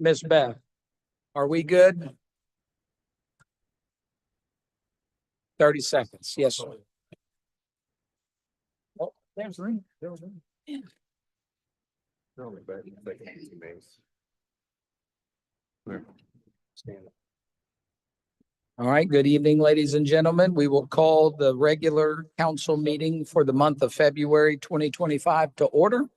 Ms. Beth, are we good? 30 seconds. Yes, sir. Oh, there's room. There's room. All right, good evening, ladies and gentlemen. We will call the regular council meeting for the month of February 2025 to order.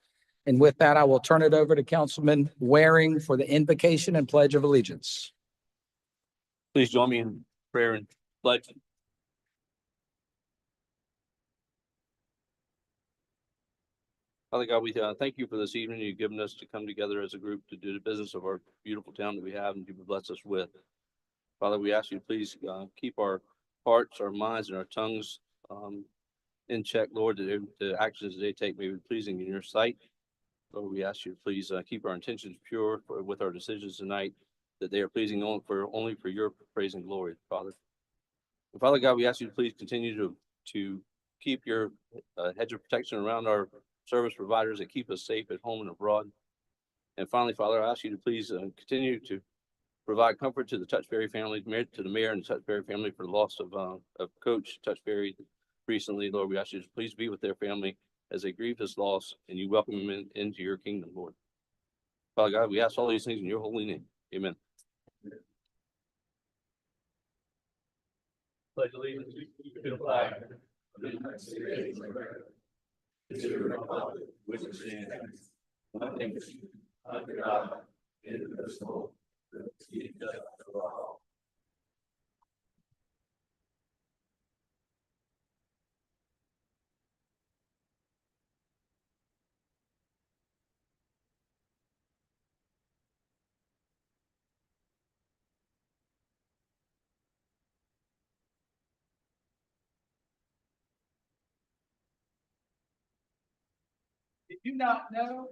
And with that, I will turn it over to Councilman Waring for the invocation and pledge of allegiance. Please join me in prayer and pledge. Father God, we thank you for this evening you've given us to come together as a group to do the business of our beautiful town that we have and you bless us with. Father, we ask you to please keep our hearts, our minds, and our tongues in check, Lord, that the actions they take may be pleasing in your sight. Lord, we ask you to please keep our intentions pure with our decisions tonight, that they are pleasing only for your praise and glory, Father. And Father God, we ask you to please continue to keep your hedge of protection around our service providers that keep us safe at home and abroad. And finally, Father, I ask you to please continue to provide comfort to the Touchberry family, to the mayor and the Touchberry family for the loss of Coach Touchberry recently. Lord, we ask you to please be with their family as they grieve this loss and you welcome them into your kingdom, Lord. Father God, we ask all these things in your holy name. Amen. Pledge allegiance to the flag of the United States of America, to the republic which stands one nation under God, indivisible, with liberty and justice for all. Did you not know?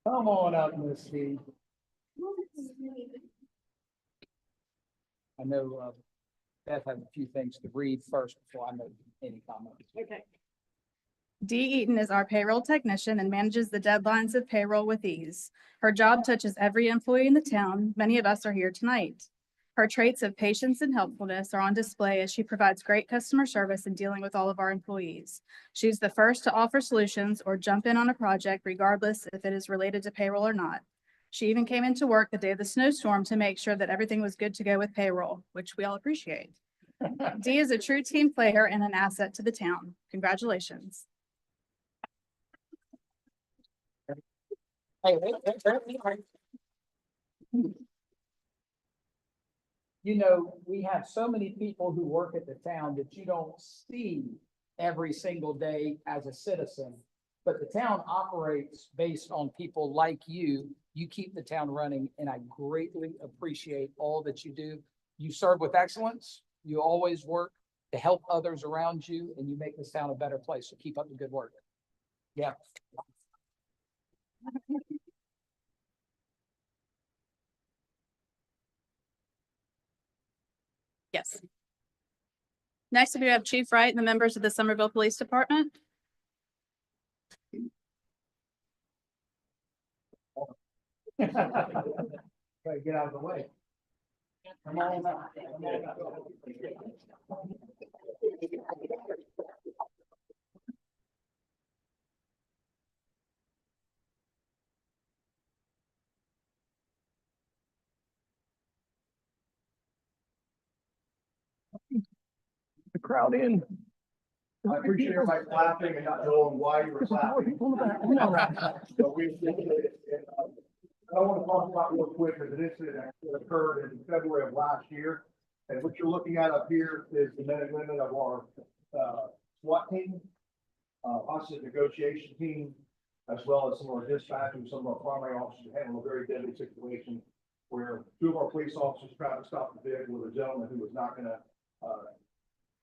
Come on up, Miss Steve. I know Beth has a few things to read first before I make any comments. Okay. Dee Eaton is our payroll technician and manages the deadlines of payroll with ease. Her job touches every employee in the town. Many of us are here tonight. Her traits of patience and helpfulness are on display as she provides great customer service in dealing with all of our employees. She's the first to offer solutions or jump in on a project regardless if it is related to payroll or not. She even came into work the day of the snowstorm to make sure that everything was good to go with payroll, which we all appreciate. Dee is a true team player and an asset to the town. Congratulations. You know, we have so many people who work at the town that you don't see every single day as a citizen. But the town operates based on people like you. You keep the town running, and I greatly appreciate all that you do. You serve with excellence. You always work to help others around you, and you make this town a better place. So keep up the good work. Yeah. Yes. Next, we have Chief Wright and the members of the Somerville Police Department. Try to get out of the way. Come on up. Come on up. The crowd in. I appreciate everybody clapping and not knowing why you were clapping. But we appreciate it. I want to talk about real quick as an incident that occurred in February of last year. And what you're looking at up here is the men and women of our SWAT team, hostage negotiation team, as well as some of our dispatchers, some of our primary officers who handled a very deadly situation where two of our police officers tried to stop the vehicle with a gentleman who was not going to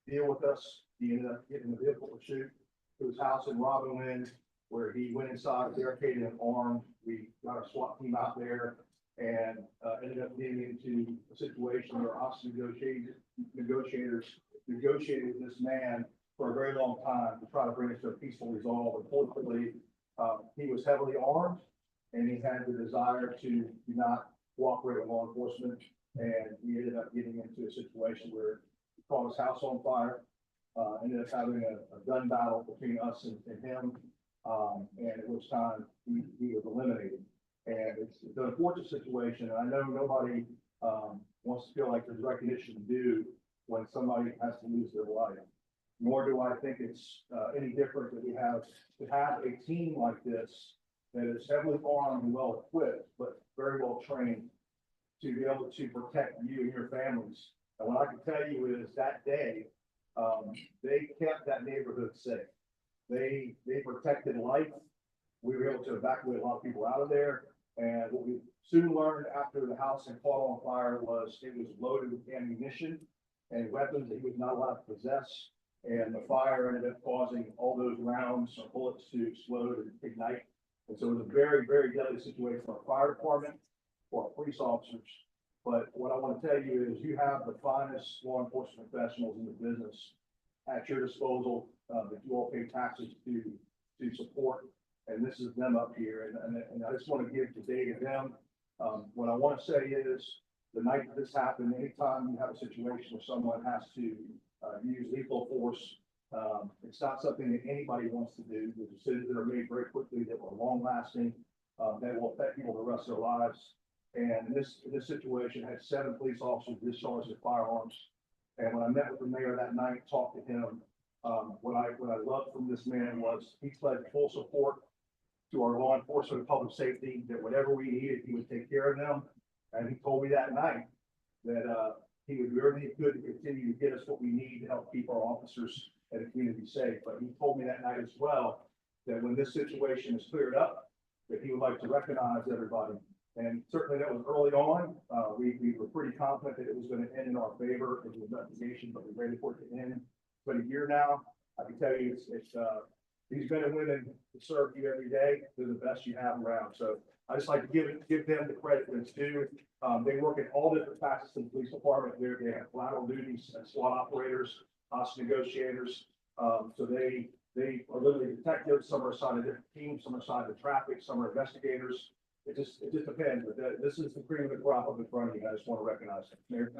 deal with us. He ended up getting the vehicle pursuit to his house in Robin Wind, where he went inside, barricaded and armed. We got our SWAT team out there and ended up getting into a situation where hostage negotiators negotiated with this man for a very long time to try to bring us to a peaceful resolve. Unfortunately, he was heavily armed and he had the desire to not cooperate with law enforcement. And we ended up getting into a situation where he caught his house on fire, ended up having a gun battle between us and him. And at which time he was eliminated. And it's an unfortunate situation, and I know nobody, wants to feel like there's recognition due when somebody has to lose their life. Nor do I think it's, any different that we have to have a team like this that is heavily armed and well equipped, but very well trained to be able to protect you and your families. And what I can tell you is that day, they kept that neighborhood safe. They protected life. We were able to evacuate a lot of people out of there. And what we soon learned after the house had caught on fire was it was loaded with ammunition and weapons that he was not allowed to possess. And the fire ended up causing all those rounds or bullets to explode and ignite. And so it was a very, very deadly situation for our fire department, for our police officers. But what I want to tell you is you have the finest law enforcement professionals in the business at your disposal, that you all pay taxes to support. And this is them up here. And I just want to give today to them. What I want to say is the night that this happened, anytime you have a situation where someone has to use lethal force, it's not something that anybody wants to do. The decisions that are made very quickly that were long lasting, that will affect people the rest of their lives. And this situation had 7 police officers discharged their firearms. And when I met with the mayor that night, talked to him, what I loved from this man was he pledged full support to our law enforcement and public safety, that whatever we needed, he would take care of them. And he told me that night that he would do everything he could to continue to get us what we need to help keep our officers and the community safe. But he told me that night as well, that when this situation is cleared up, that he would like to recognize everybody. And certainly that was early on. We were pretty confident that it was going to end in our favor in the investigation, but we're ready for it to end. But a year now, I can tell you it's these men and women that serve you every day, they're the best you have around. So I just like to give them the credit that's due. They work in all different facets of the police department. They have lateral duties as SWAT operators, hostage negotiators. So they are literally detectives. Some are assigned to different teams, some are assigned to traffic, some are investigators. It just depends. But this is the cream of the crop up in front of you. I just want to recognize it. Mayor.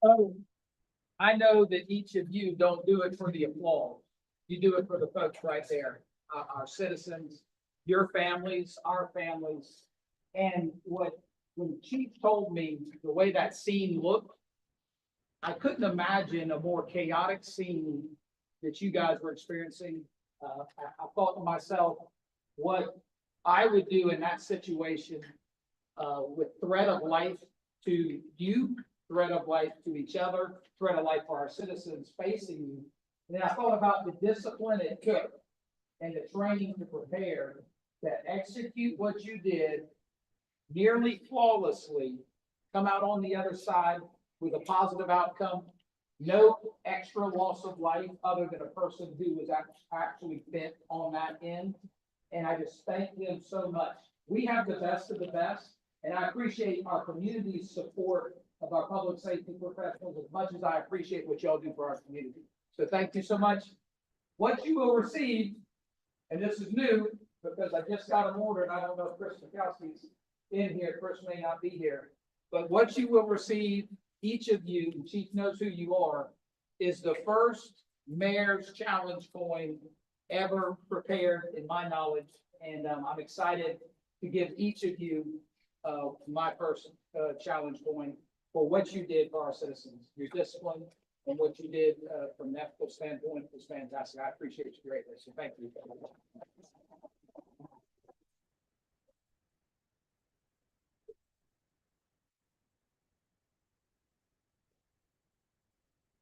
Oh, I know that each of you don't do it for the applause. You do it for the folks right there, our citizens, your families, our families. And when Chief told me the way that scene looked, I couldn't imagine a more chaotic scene that you guys were experiencing. I thought to myself, what I would do in that situation, with threat of life to you, threat of life to each other, threat of life for our citizens facing you. And then I thought about the discipline it took and the training to prepare to execute what you did nearly flawlessly, come out on the other side with a positive outcome, no extra loss of life other than a person who was actually bent on that end. And I just thank them so much. We have the best of the best, and I appreciate our community's support of our public safety professionals as much as I appreciate what y'all do for our community. So thank you so much. What you will receive, and this is new because I just got an order and I don't know if Chris Mikowski's in here. Chris may not be here, but what you will receive, each of you, the chief knows who you are, is the first Mayor's Challenge coin ever prepared in my knowledge. And I'm excited to give each of you my first challenge coin for what you did for our citizens. Your discipline and what you did from an ethical standpoint was fantastic. I appreciate you greatly. So thank you.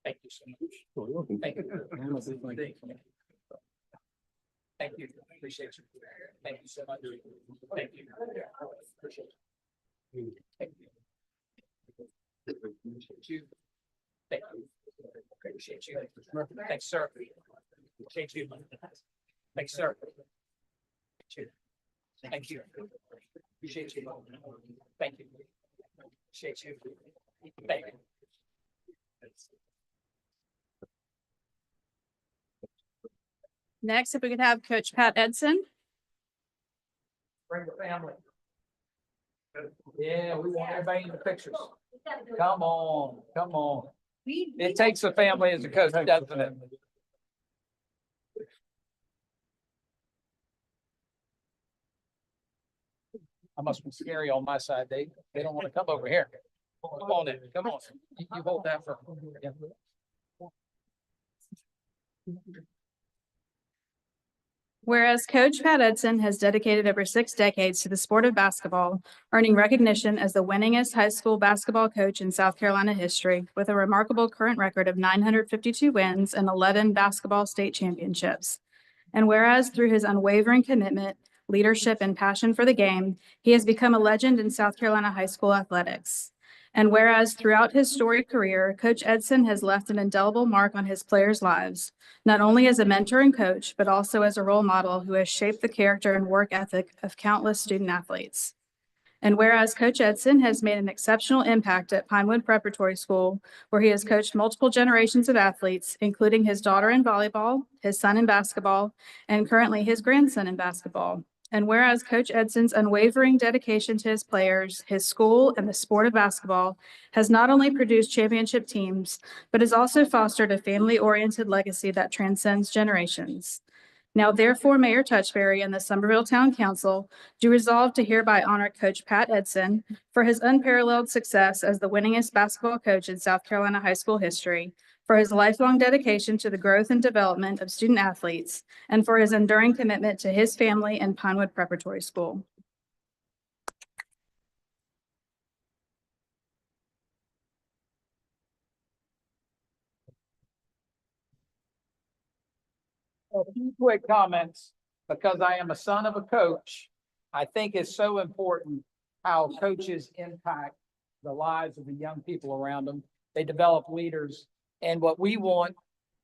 Thank you so much. Thank you. Thank you. Appreciate you. Thank you so much. Thank you. Appreciate you. Thank you. Appreciate you. Thank you. Appreciate you. Thanks, sir. Appreciate you. Thanks, sir. Thank you. Appreciate you. Thank you. Appreciate you. Thank you. Next, if we could have Coach Pat Edson. Bring the family. Yeah, we want everybody in the pictures. Come on, come on. It takes a family as a coach, doesn't it? I must be scary on my side. They don't want to come over here. Come on in, come on. You hold that for. Yeah. Whereas Coach Pat Edson has dedicated over 6 decades to the sport of basketball, earning recognition as the winningest high school basketball coach in South Carolina history, with a remarkable current record of 952 wins and 11 basketball state championships. And whereas through his unwavering commitment, leadership, and passion for the game, he has become a legend in South Carolina high school athletics. And whereas throughout his storied career, Coach Edson has left an indelible mark on his players' lives, not only as a mentor and coach, but also as a role model who has shaped the character and work ethic of countless student athletes. And whereas Coach Edson has made an exceptional impact at Pinewood Preparatory School, where he has coached multiple generations of athletes, including his daughter in volleyball, his son in basketball, and currently his grandson in basketball. And whereas Coach Edson's unwavering dedication to his players, his school, and the sport of basketball has not only produced championship teams, but has also fostered a family-oriented legacy that transcends generations. Now therefore, Mayor Touchberry and the Summerville Town Council do resolve to hereby honor Coach Pat Edson for his unparalleled success as the winningest basketball coach in South Carolina high school history, for his lifelong dedication to the growth and development of student athletes, and for his enduring commitment to his family and Pinewood Preparatory School. A few quick comments, because I am a son of a coach. I think it's so important how coaches impact the lives of the young people around them. They develop leaders. And what we want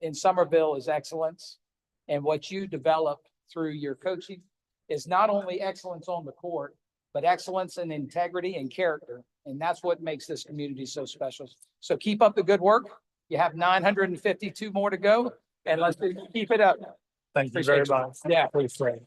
in Summerville is excellence. And what you develop through your coaching is not only excellence on the court, but excellence in integrity and character. And that's what makes this community so special. So keep up the good work. You have 952 more to go, and let's keep it up. Thank you very much. Yeah. Please, Fred.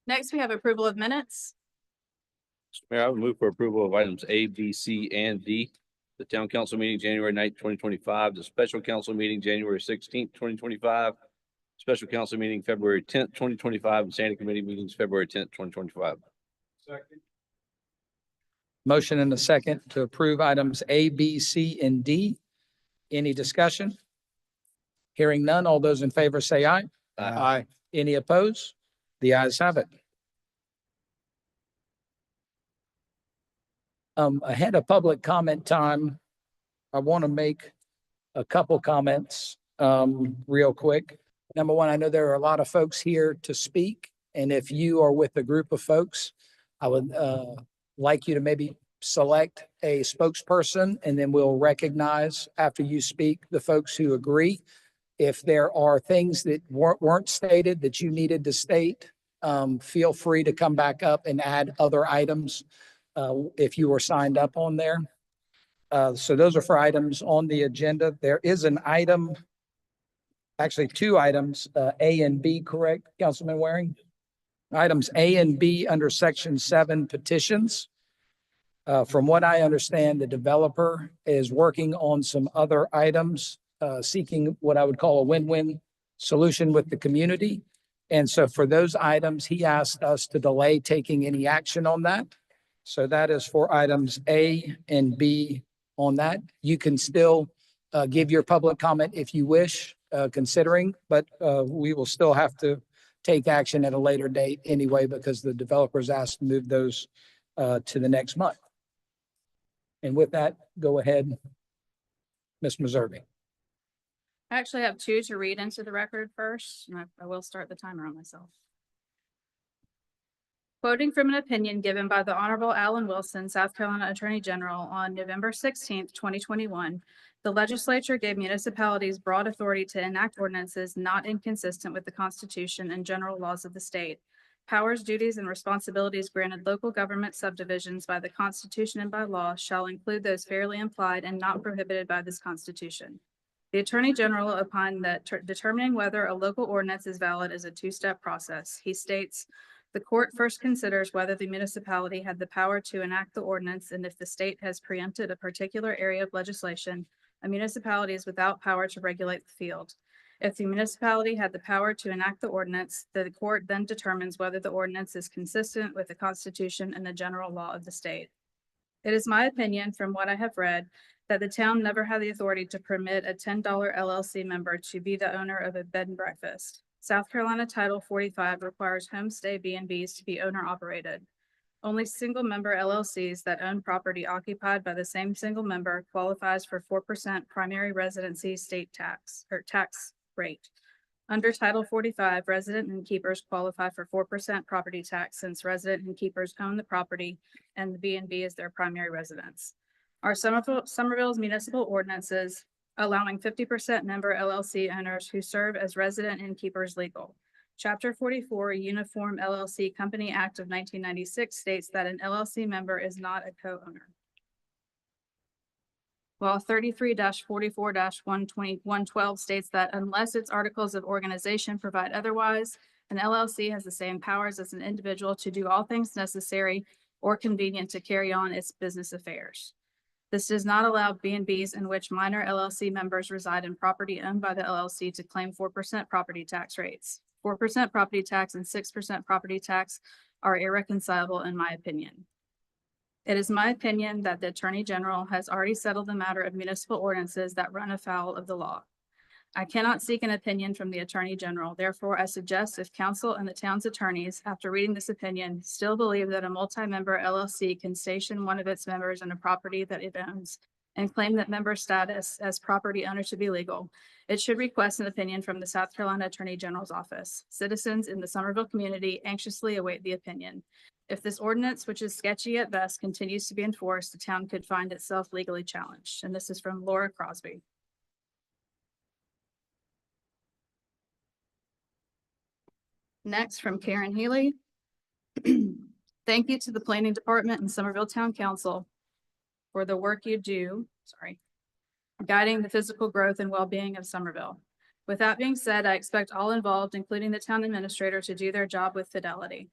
Next, we have approval of minutes. Mr. Mayor, I would move for approval of items A, B, C, and D. The town council meeting, January 9th, 2025, the special council meeting, January 16th, 2025, special council meeting, February 10th, 2025, and standing committee meetings, February 10th, 2025. Second. Motion and a second to approve items A, B, C, and D. Any discussion? Hearing none, all those in favor say aye. Aye. Any opposed? The ayes have it. Ahead of public comment time, I want to make a couple comments, real quick. Number one, I know there are a lot of folks here to speak, and if you are with a group of folks, I would, like you to maybe select a spokesperson, and then we'll recognize after you speak the folks who agree. If there are things that weren't stated that you needed to state, feel free to come back up and add other items if you were signed up on there. So those are for items on the agenda. There is an item, actually two items, A and B, correct, Councilman Waring? Items A and B under section 7 petitions. From what I understand, the developer is working on some other items, seeking what I would call a win-win solution with the community. And so for those items, he asked us to delay taking any action on that. So that is for items A and B on that. You can still give your public comment if you wish, considering, but we will still have to take action at a later date anyway, because the developers asked to move those to the next month. And with that, go ahead, Ms. Meservey. I actually have two to read into the record first, and I will start the timer on myself. Quoting from an opinion given by the Honorable Alan Wilson, South Carolina Attorney General, on November 16th, 2021, the legislature gave municipalities broad authority to enact ordinances not inconsistent with the Constitution and general laws of the state. Powers, duties, and responsibilities granted local government subdivisions by the Constitution and by law shall include those fairly implied and not prohibited by this Constitution. The Attorney General opined that determining whether a local ordinance is valid is a two-step process. He states, the court first considers whether the municipality had the power to enact the ordinance, and if the state has preempted a particular area of legislation, a municipality is without power to regulate the field. If the municipality had the power to enact the ordinance, the court then determines whether the ordinance is consistent with the Constitution and the general law of the state. It is my opinion, from what I have read, that the town never had the authority to permit a $10 LLC member to be the owner of a bed and breakfast. South Carolina Title 45 requires homestay B&Bs to be owner-operated. Only single-member LLCs that own property occupied by the same single member qualifies for 4% primary residency state tax or tax rate. Under Title 45, resident and keepers qualify for 4% property tax since resident and keepers own the property and the B&B is their primary residence. Our Somerville's municipal ordinances allowing 50% member LLC owners who serve as resident innkeepers legal. Chapter 44, Uniform LLC Company Act of 1996 states that an LLC member is not a co-owner. While 33-44-112 states that unless its articles of organization provide otherwise, an LLC has the same powers as an individual to do all things necessary or convenient to carry on its business affairs. This does not allow B&Bs in which minor LLC members reside in property owned by the LLC to claim 4% property tax rates. 4% property tax and 6% property tax are irreconcilable in my opinion. It is my opinion that the Attorney General has already settled the matter of municipal ordinances that run afoul of the law. I cannot seek an opinion from the Attorney General. Therefore, I suggest if council and the town's attorneys, after reading this opinion, still believe that a multi-member LLC can station one of its members in a property that it owns and claim that member status as property owner to be legal, it should request an opinion from the South Carolina Attorney General's office. Citizens in the Somerville community anxiously await the opinion. If this ordinance, which is sketchy at best, continues to be enforced, the town could find itself legally challenged. And this is from Laura Crosby. Next, from Karen Healy. Thank you to the Planning Department and Somerville Town Council for the work you do, guiding the physical growth and well-being of Somerville. With that being said, I expect all involved, including the town administrator, to do their job with fidelity.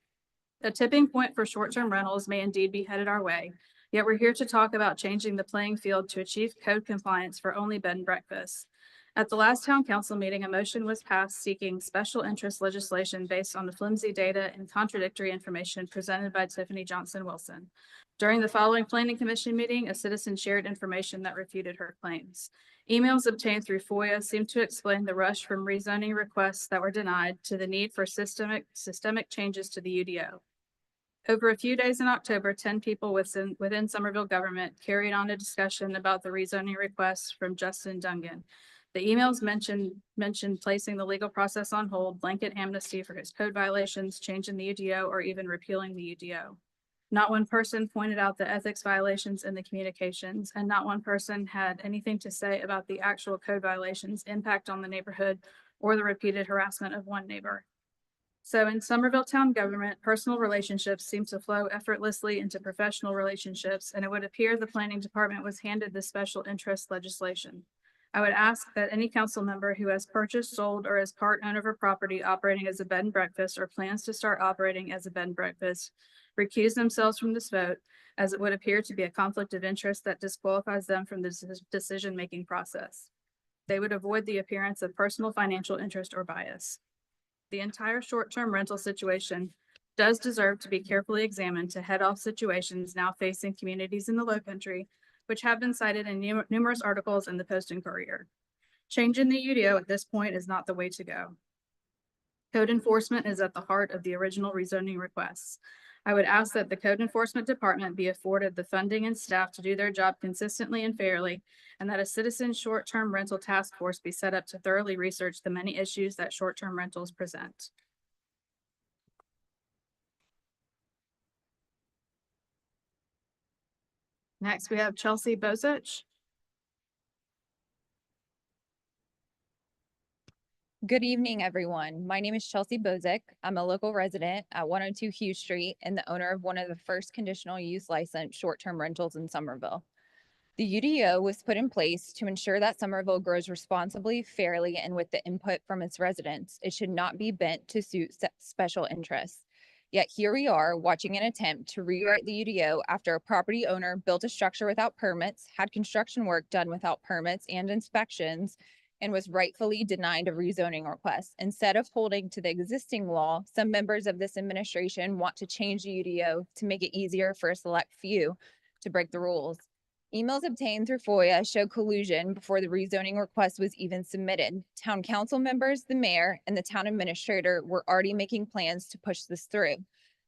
A tipping point for short-term rentals may indeed be headed our way, yet we're here to talk about changing the playing field to achieve code compliance for only bed and breakfast. At the last town council meeting, a motion was passed seeking special interest legislation based on the flimsy data and contradictory information presented by Tiffany Johnson Wilson. During the following planning commission meeting, a citizen shared information that refuted her claims. Emails obtained through FOIA seem to explain the rush from rezoning requests that were denied to the need for systemic changes to the UDO. Over a few days in October, 10 people within Somerville government carried on a discussion about the rezoning requests from Justin Dungan. The emails mentioned placing the legal process on hold, blanket amnesty for his code violations, changing the UDO, or even repealing the UDO. Not one person pointed out the ethics violations in the communications, and not one person had anything to say about the actual code violations' impact on the neighborhood or the repeated harassment of one neighbor. So in Somerville town government, personal relationships seem to flow effortlessly into professional relationships, and it would appear the planning department was handed this special interest legislation. I would ask that any council member who has purchased, sold, or is part owner of a property operating as a bed and breakfast or plans to start operating as a bed and breakfast recuse themselves from this vote, as it would appear to be a conflict of interest that disqualifies them from the decision-making process. They would avoid the appearance of personal financial interest or bias. The entire short-term rental situation does deserve to be carefully examined to head off situations now facing communities in the Lowcountry, which have been cited in numerous articles in the Post and Courier. Changing the UDO at this point is not the way to go. Code enforcement is at the heart of the original rezoning requests. I would ask that the Code Enforcement Department be afforded the funding and staff to do their job consistently and fairly, and that a citizen short-term rental task force be set up to thoroughly research the many issues that short-term rentals present. Next, we have Chelsea Bozich. Good evening, everyone. My name is Chelsea Bozick. I'm a local resident at 102 Hughes Street and the owner of one of the first conditional use licensed short-term rentals in Somerville. The UDO was put in place to ensure that Somerville grows responsibly, fairly, and with the input from its residents. It should not be bent to suit special interests. Yet here we are watching an attempt to rewrite the UDO after a property owner built a structure without permits, had construction work done without permits and inspections, and was rightfully denied a rezoning request. Instead of holding to the existing law, some members of this administration want to change the UDO to make it easier for a select few to break the rules. Emails obtained through FOIA show collusion before the rezoning request was even submitted. Town council members, the mayor, and the town administrator were already making plans to push this through.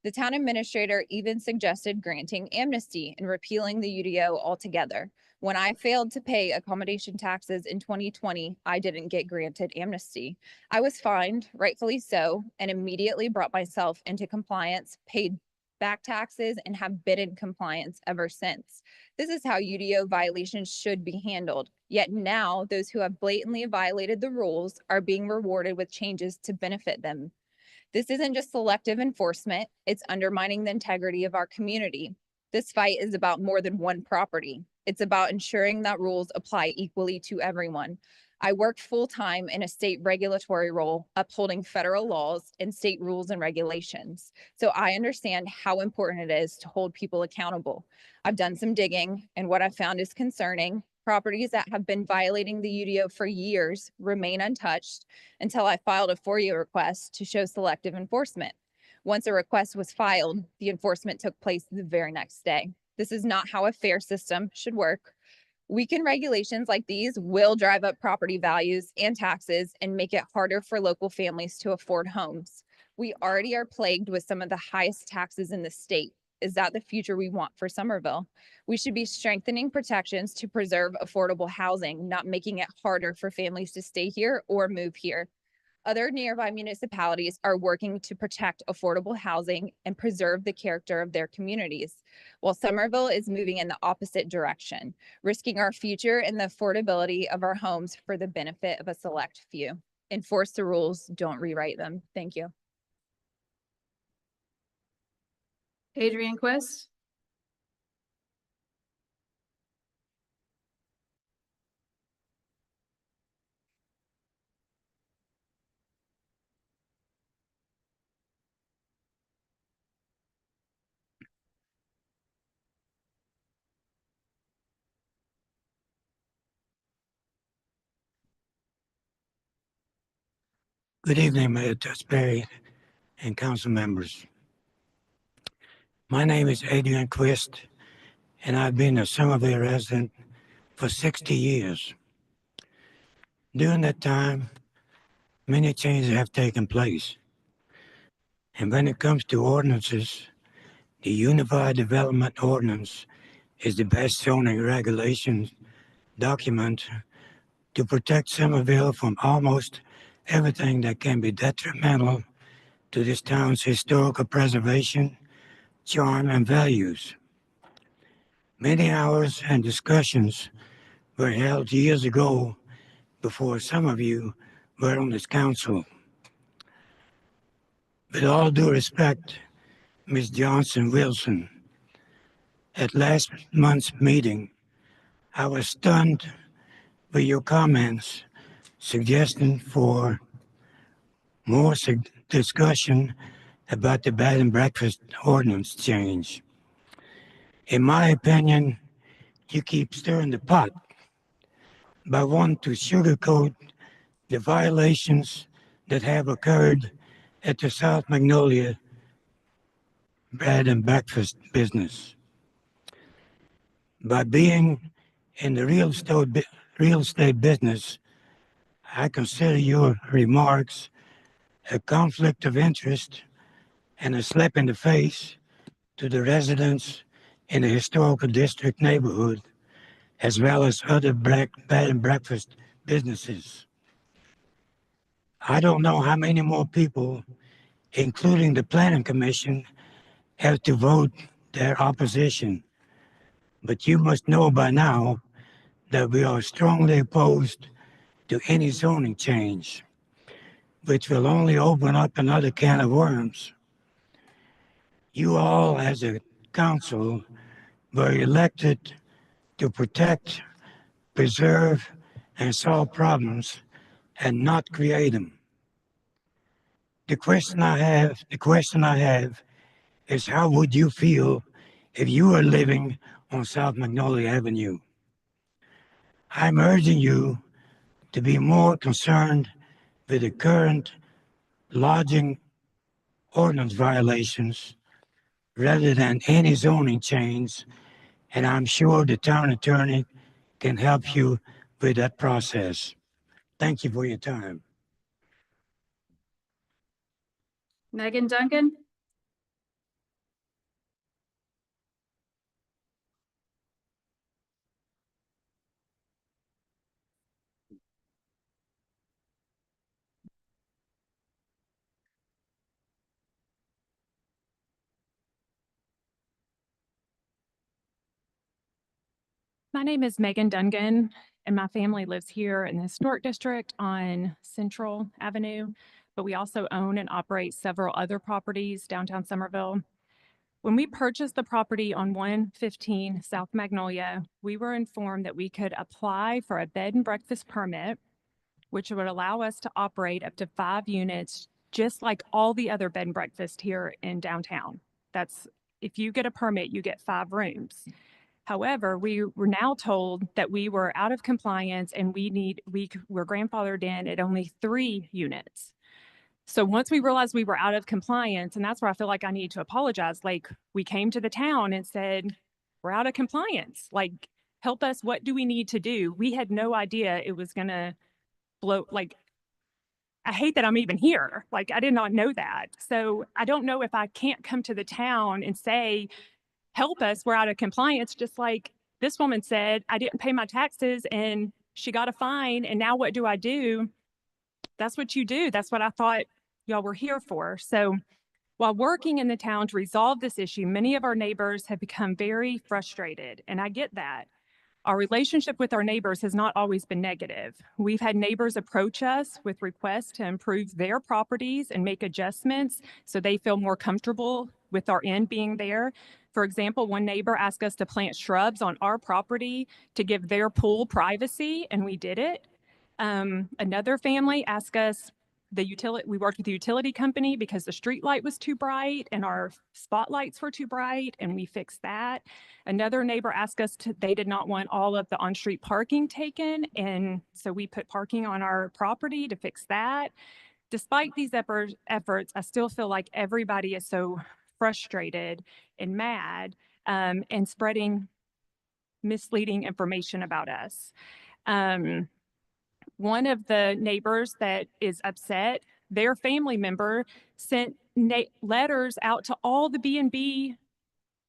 The town administrator even suggested granting amnesty and repealing the UDO altogether. When I failed to pay accommodation taxes in 2020, I didn't get granted amnesty. I was fined, rightfully so, and immediately brought myself into compliance, paid back taxes, and have been in compliance ever since. This is how UDO violations should be handled. Yet now, those who have blatantly violated the rules are being rewarded with changes to benefit them. This isn't just selective enforcement, it's undermining the integrity of our community. This fight is about more than one property. It's about ensuring that rules apply equally to everyone. I work full-time in a state regulatory role, upholding federal laws and state rules and regulations. So I understand how important it is to hold people accountable. I've done some digging, and what I've found is concerning. Properties that have been violating the UDO for years remain untouched until I filed a FOIA request to show selective enforcement. Once a request was filed, the enforcement took place the very next day. This is not how a fair system should work. Weakened regulations like these will drive up property values and taxes and make it harder for local families to afford homes. We already are plagued with some of the highest taxes in the state. Is that the future we want for Somerville? We should be strengthening protections to preserve affordable housing, not making it harder for families to stay here or move here. Other nearby municipalities are working to protect affordable housing and preserve the character of their communities, while Somerville is moving in the opposite direction, risking our future and the affordability of our homes for the benefit of a select few. Enforce the rules, don't rewrite them. Thank you. Adrian Quist. Good evening, Mayor Tewksbury and council members. My name is Adrian Quist, and I've been a Somerville resident for 60 years. During that time, many changes have taken place. And when it comes to ordinances, the Unified Development Ordinance is the best zoning regulation document to protect Somerville from almost everything that can be detrimental to this town's historical preservation, charm, and values. Many hours and discussions were held years ago before some of you were on this council. With all due respect, Ms. Johnson Wilson, at last month's meeting, I was stunned with your comments suggesting for more discussion about the bed and breakfast ordinance change. In my opinion, you keep stirring the pot by wanting to sugarcoat the violations that have occurred at the South Magnolia bed and breakfast business. By being in the real estate business, I consider your remarks a conflict of interest and a slap in the face to the residents in the historical district neighborhood, as well as other black bed and breakfast businesses. I don't know how many more people, including the planning commission, have to vote their opposition, but you must know by now that we are strongly opposed to any zoning change, which will only open up another can of worms. You all, as a council, were elected to protect, preserve, and solve problems and not create them. The question I have is, how would you feel if you were living on South Magnolia Avenue? I'm urging you to be more concerned with the current lodging ordinance violations rather than any zoning change, and I'm sure the town attorney can help you with that process. Thank you for your time. Megan Duncan. My name is Megan Dungan, and my family lives here in the Historic District on Central Avenue, but we also own and operate several other properties downtown Somerville. When we purchased the property on 115 South Magnolia, we were informed that we could apply for a bed and breakfast permit, which would allow us to operate up to 5 units, just like all the other bed and breakfast here in downtown. That's, if you get a permit, you get 5 rooms. However, we were now told that we were out of compliance and we were grandfathered in at only 3 units. So once we realized we were out of compliance, and that's where I feel like I need to apologize, like we came to the town and said, we're out of compliance, like help us, what do we need to do? We had no idea it was gonna blow, like, I hate that I'm even here. Like, I did not know that. So I don't know if I can't come to the town and say, help us, we're out of compliance, just like this woman said, I didn't pay my taxes and she got a fine, and now what do I do? That's what you do. That's what I thought y'all were here for. So while working in the town to resolve this issue, many of our neighbors have become very frustrated, and I get that. Our relationship with our neighbors has not always been negative. We've had neighbors approach us with requests to improve their properties and make adjustments so they feel more comfortable with our end being there. For example, one neighbor asked us to plant shrubs on our property to give their pool privacy, and we did it. Another family asked us, we worked with the utility company because the street light was too bright and our spotlights were too bright, and we fixed that. Another neighbor asked us they did not want all of the on-street parking taken, and so we put parking on our property to fix that. Despite these efforts, I still feel like everybody is so frustrated and mad, and spreading misleading information about us. One of the neighbors that is upset, their family member sent letters out to all the B&B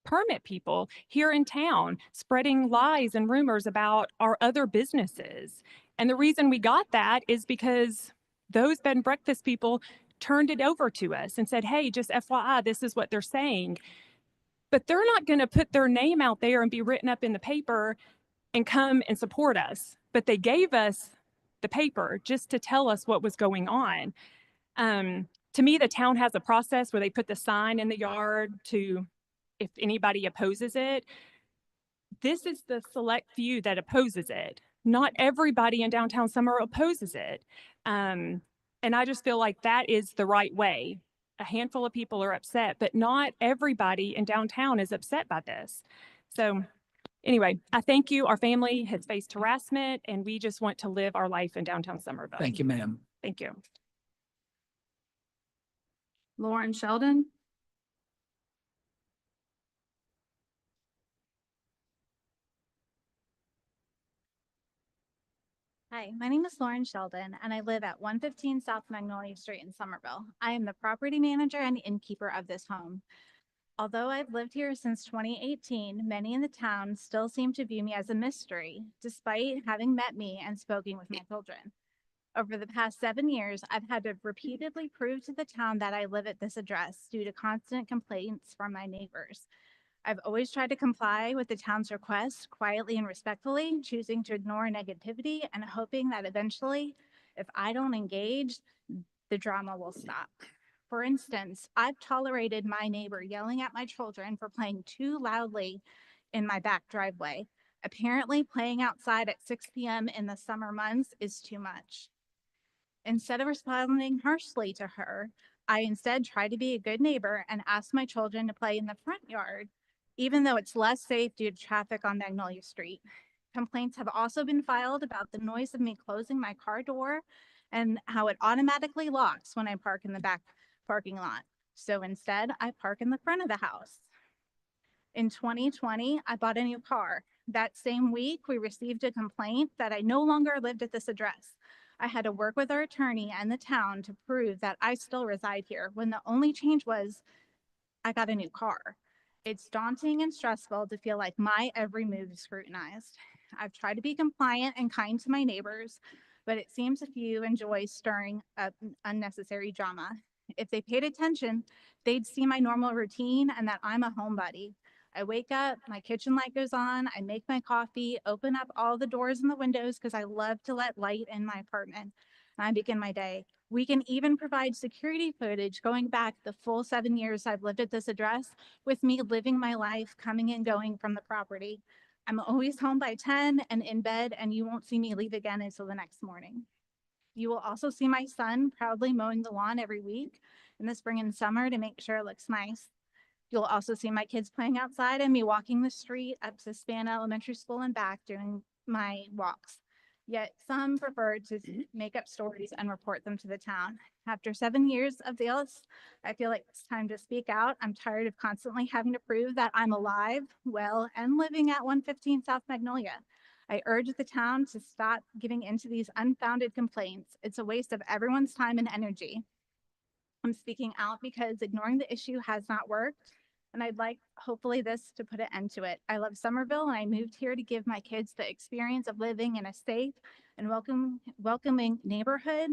permit people here in town, spreading lies and rumors about our other businesses. And the reason we got that is because those bed and breakfast people turned it over to us and said, hey, just FYI, this is what they're saying. But they're not going to put their name out there and be written up in the paper and come and support us. But they gave us the paper just to tell us what was going on. To me, the town has a process where they put the sign in the yard to, if anybody opposes it. This is the select few that opposes it. Not everybody in downtown Somerville opposes it. And I just feel like that is the right way. A handful of people are upset, but not everybody in downtown is upset by this. So anyway, I thank you. Our family has faced harassment, and we just want to live our life in downtown Somerville. Thank you, ma'am. Thank you. Lauren Sheldon. Hi, my name is Lauren Sheldon, and I live at 115 South Magnolia Street in Somerville. I am the property manager and innkeeper of this home. Although I've lived here since 2018, many in the town still seem to view me as a mystery, despite having met me and spoken with my children. Over the past 7 years, I've had to repeatedly prove to the town that I live at this address due to constant complaints from my neighbors. I've always tried to comply with the town's requests quietly and respectfully, choosing to ignore negativity and hoping that eventually, if I don't engage, the drama will stop. For instance, I've tolerated my neighbor yelling at my children for playing too loudly in my back driveway. Apparently, playing outside at 6 p.m. in the summer months is too much. Instead of responding harshly to her, I instead try to be a good neighbor and ask my children to play in the front yard, even though it's less safe due to traffic on Magnolia Street. Complaints have also been filed about the noise of me closing my car door and how it automatically locks when I park in the back parking lot. So instead, I park in the front of the house. In 2020, I bought a new car. That same week, we received a complaint that I no longer lived at this address. I had to work with our attorney and the town to prove that I still reside here when the only change was I got a new car. It's daunting and stressful to feel like my every move is scrutinized. I've tried to be compliant and kind to my neighbors, but it seems a few enjoy stirring up unnecessary drama. If they paid attention, they'd see my normal routine and that I'm a homebody. I wake up, my kitchen light goes on, I make my coffee, open up all the doors and the windows because I love to let light in my apartment, and I begin my day. We can even provide security footage going back the full 7 years I've lived at this address with me living my life, coming and going from the property. I'm always home by 10 and in bed, and you won't see me leave again until the next morning. You will also see my son proudly mowing the lawn every week in the spring and summer to make sure it looks nice. You'll also see my kids playing outside and me walking the street up to Span Elementary School and back doing my walks. Yet some prefer to make up stories and report them to the town. After 7 years of this, I feel like it's time to speak out. I'm tired of constantly having to prove that I'm alive, well, and living at 115 South Magnolia. I urge the town to stop giving into these unfounded complaints. It's a waste of everyone's time and energy. I'm speaking out because ignoring the issue has not worked, and I'd like, hopefully, this to put an end to it. I love Somerville, and I moved here to give my kids the experience of living in a safe and welcoming neighborhood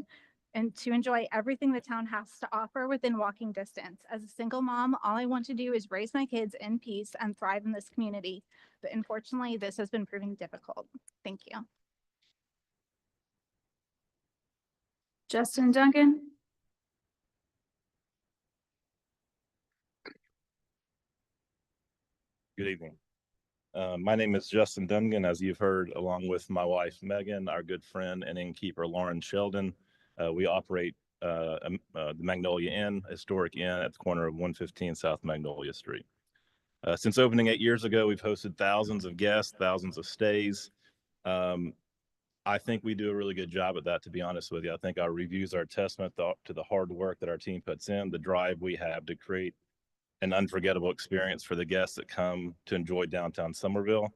and to enjoy everything the town has to offer within walking distance. As a single mom, all I want to do is raise my kids in peace and thrive in this community. But unfortunately, this has been proving difficult. Thank you. Justin Duncan. Good evening. My name is Justin Dungan, as you've heard, along with my wife, Megan, our good friend and innkeeper, Lauren Sheldon. We operate the Magnolia Inn, historic inn at the corner of 115 South Magnolia Street. Since opening 8 years ago, we've hosted thousands of guests, thousands of stays. I think we do a really good job at that, to be honest with you. I think our reviews are a testament to the hard work that our team puts in, the drive we have to create an unforgettable experience for the guests that come to enjoy downtown Somerville.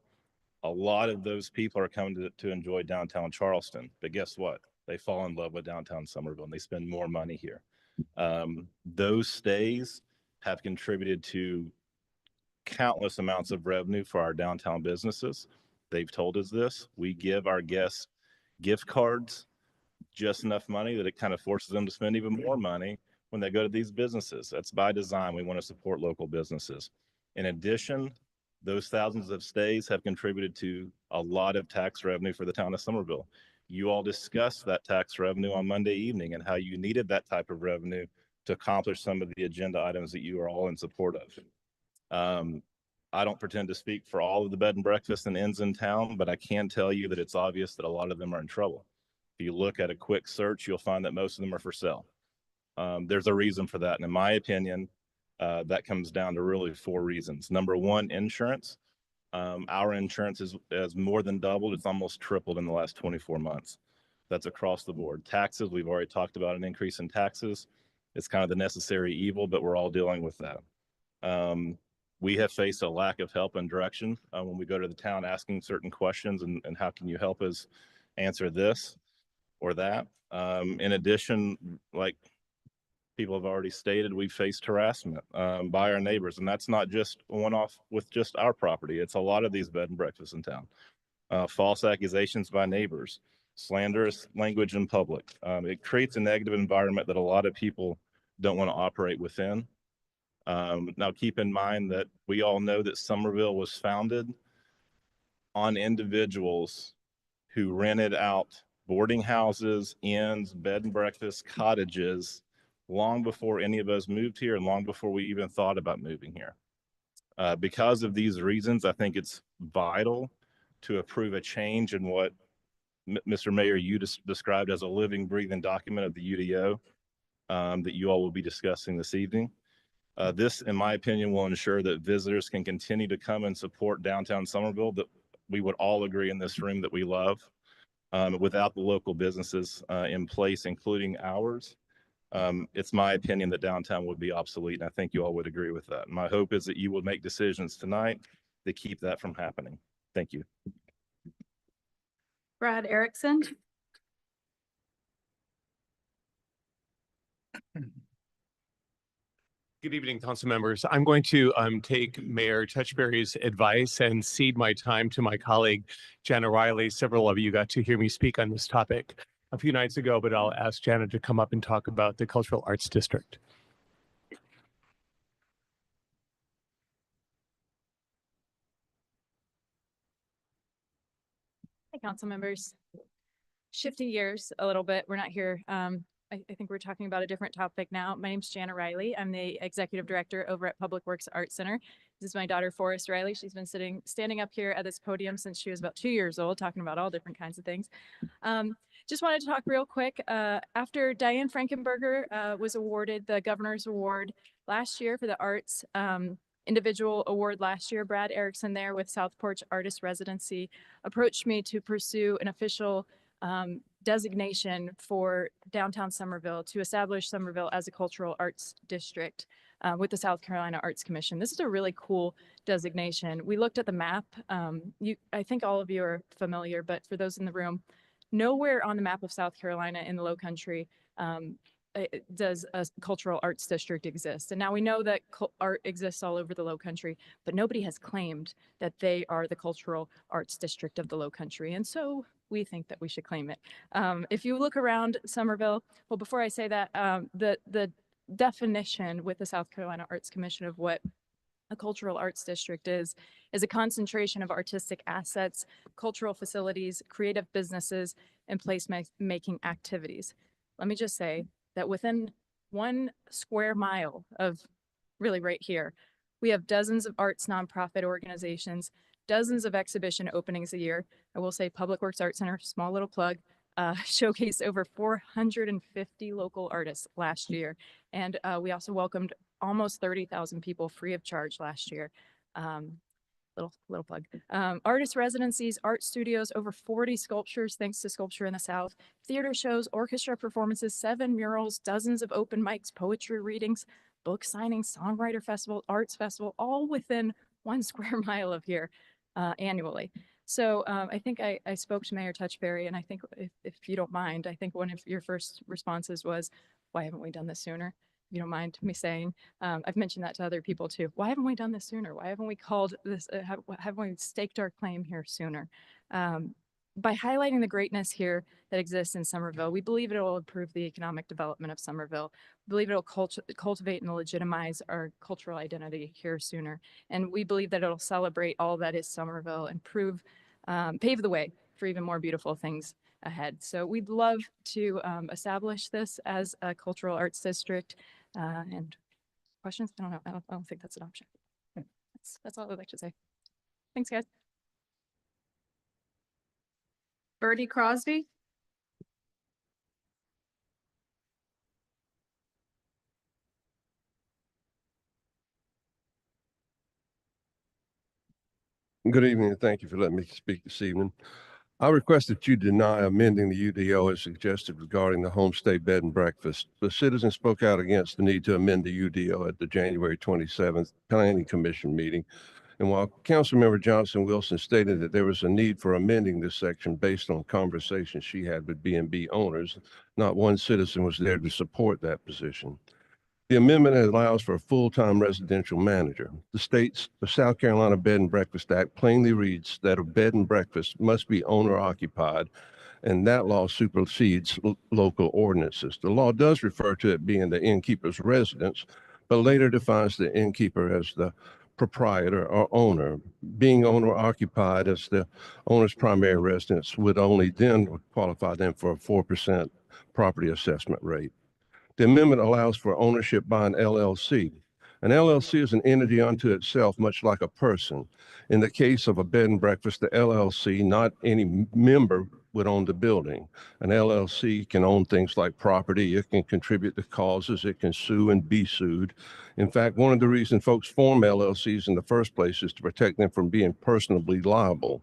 A lot of those people are coming to enjoy downtown Charleston, but guess what? They fall in love with downtown Somerville and they spend more money here. Those stays have contributed to countless amounts of revenue for our downtown businesses. They've told us this. We give our guests gift cards, just enough money that it kind of forces them to spend even more money when they go to these businesses. That's by design. We want to support local businesses. In addition, those thousands of stays have contributed to a lot of tax revenue for the town of Somerville. You all discussed that tax revenue on Monday evening and how you needed that type of revenue to accomplish some of the agenda items that you are all in support of. I don't pretend to speak for all of the bed and breakfast and inns in town, but I can tell you that it's obvious that a lot of them are in trouble. If you look at a quick search, you'll find that most of them are for sale. There's a reason for that. And in my opinion, that comes down to really 4 reasons. Number one, insurance. Our insurance has more than doubled. It's almost tripled in the last 24 months. That's across the board. Taxes, we've already talked about an increase in taxes. It's kind of the necessary evil, but we're all dealing with that. We have faced a lack of help and direction when we go to the town asking certain questions and how can you help us answer this or that. In addition, like people have already stated, we've faced harassment by our neighbors, and that's not just one-off with just our property. It's a lot of these bed and breakfasts in town. False accusations by neighbors, slanderous language in public. It creates a negative environment that a lot of people don't want to operate within. Now, keep in mind that we all know that Somerville was founded on individuals who rented out boarding houses, inns, bed and breakfast, cottages, long before any of us moved here and long before we even thought about moving here. Because of these reasons, I think it's vital to approve a change in what Mr. Mayor, you described as a living, breathing document of the UDO that you all will be discussing this evening. This, in my opinion, will ensure that visitors can continue to come and support downtown Somerville that we would all agree in this room that we love. Without the local businesses in place, including ours, it's my opinion that downtown would be obsolete, and I think you all would agree with that. My hope is that you will make decisions tonight to keep that from happening. Thank you. Brad Erickson. Good evening, council members. I'm going to take Mayor Touchberry's advice and cede my time to my colleague, Jana Riley. Several of you got to hear me speak on this topic a few nights ago, but I'll ask Jana to come up and talk about the Cultural Arts District. Hi, council members. Shifting gears a little bit, we're not here. I think we're talking about a different topic now. My name's Jana Riley. I'm the executive director over at Public Works Art Center. This is my daughter, Forrest Riley. She's been standing up here at this podium since she was about 2 years old, talking about all different kinds of things. Just wanted to talk real quick. After Diane Frankenberger was awarded the Governor's Award last year for the Arts Individual Award last year, Brad Erickson there with South Porch Artist Residency approached me to pursue an official designation for downtown Somerville to establish Somerville as a cultural arts district with the South Carolina Arts Commission. This is a really cool designation. We looked at the map. I think all of you are familiar, but for those in the room, nowhere on the map of South Carolina in the Lowcountry does a cultural arts district exist. And now we know that art exists all over the Lowcountry, but nobody has claimed that they are the cultural arts district of the Lowcountry. And so we think that we should claim it. If you look around Somerville, well, before I say that, the definition with the South Carolina Arts Commission of what a cultural arts district is a concentration of artistic assets, cultural facilities, creative businesses, and place-making activities. Let me just say that within 1 square mile of really right here, we have dozens of arts nonprofit organizations, dozens of exhibition openings a year. I will say Public Works Art Center, small little plug, showcased over 450 local artists last year. And we also welcomed almost 30,000 people free of charge last year. Little plug. Artist residencies, art studios, over 40 sculptures, thanks to Sculpture in the South, theater shows, orchestra performances, 7 murals, dozens of open mics, poetry readings, book signings, songwriter festival, arts festival, all within 1 square mile of here annually. So I think I spoke to Mayor Touchberry, and I think if you don't mind, I think one of your first responses was, why haven't we done this sooner? If you don't mind me saying, I've mentioned that to other people too. Why haven't we done this sooner? Why haven't we called this, haven't we staked our claim here sooner? By highlighting the greatness here that exists in Somerville, we believe it will improve the economic development of Somerville. We believe it will cultivate and legitimize our cultural identity here sooner. And we believe that it'll celebrate all that is Somerville and pave the way for even more beautiful things ahead. So we'd love to establish this as a cultural arts district. And questions? I don't know. I don't think that's an option. That's all I'd like to say. Thanks, guys. Birdie Crosby. Good evening, and thank you for letting me speak this evening. I request that you deny amending the UDO as suggested regarding the homestay bed and breakfast. The citizens spoke out against the need to amend the UDO at the January 27th Planning Commission meeting. And while Councilmember Johnson Wilson stated that there was a need for amending this section based on conversations she had with B&B owners, not one citizen was there to support that position. The amendment allows for a full-time residential manager. The South Carolina Bed and Breakfast Act plainly reads that a bed and breakfast must be owner occupied, and that law supersedes local ordinances. The law does refer to it being the innkeeper's residence, but later defines the innkeeper as the proprietor or owner. Being owner occupied as the owner's primary residence would only then qualify them for a 4% property assessment rate. The amendment allows for ownership by an LLC. An LLC is an entity unto itself, much like a person. In the case of a bed and breakfast, the LLC, not any member would own the building. An LLC can own things like property. It can contribute to causes. It can sue and be sued. In fact, one of the reasons folks form LLCs in the first place is to protect them from being personally liable.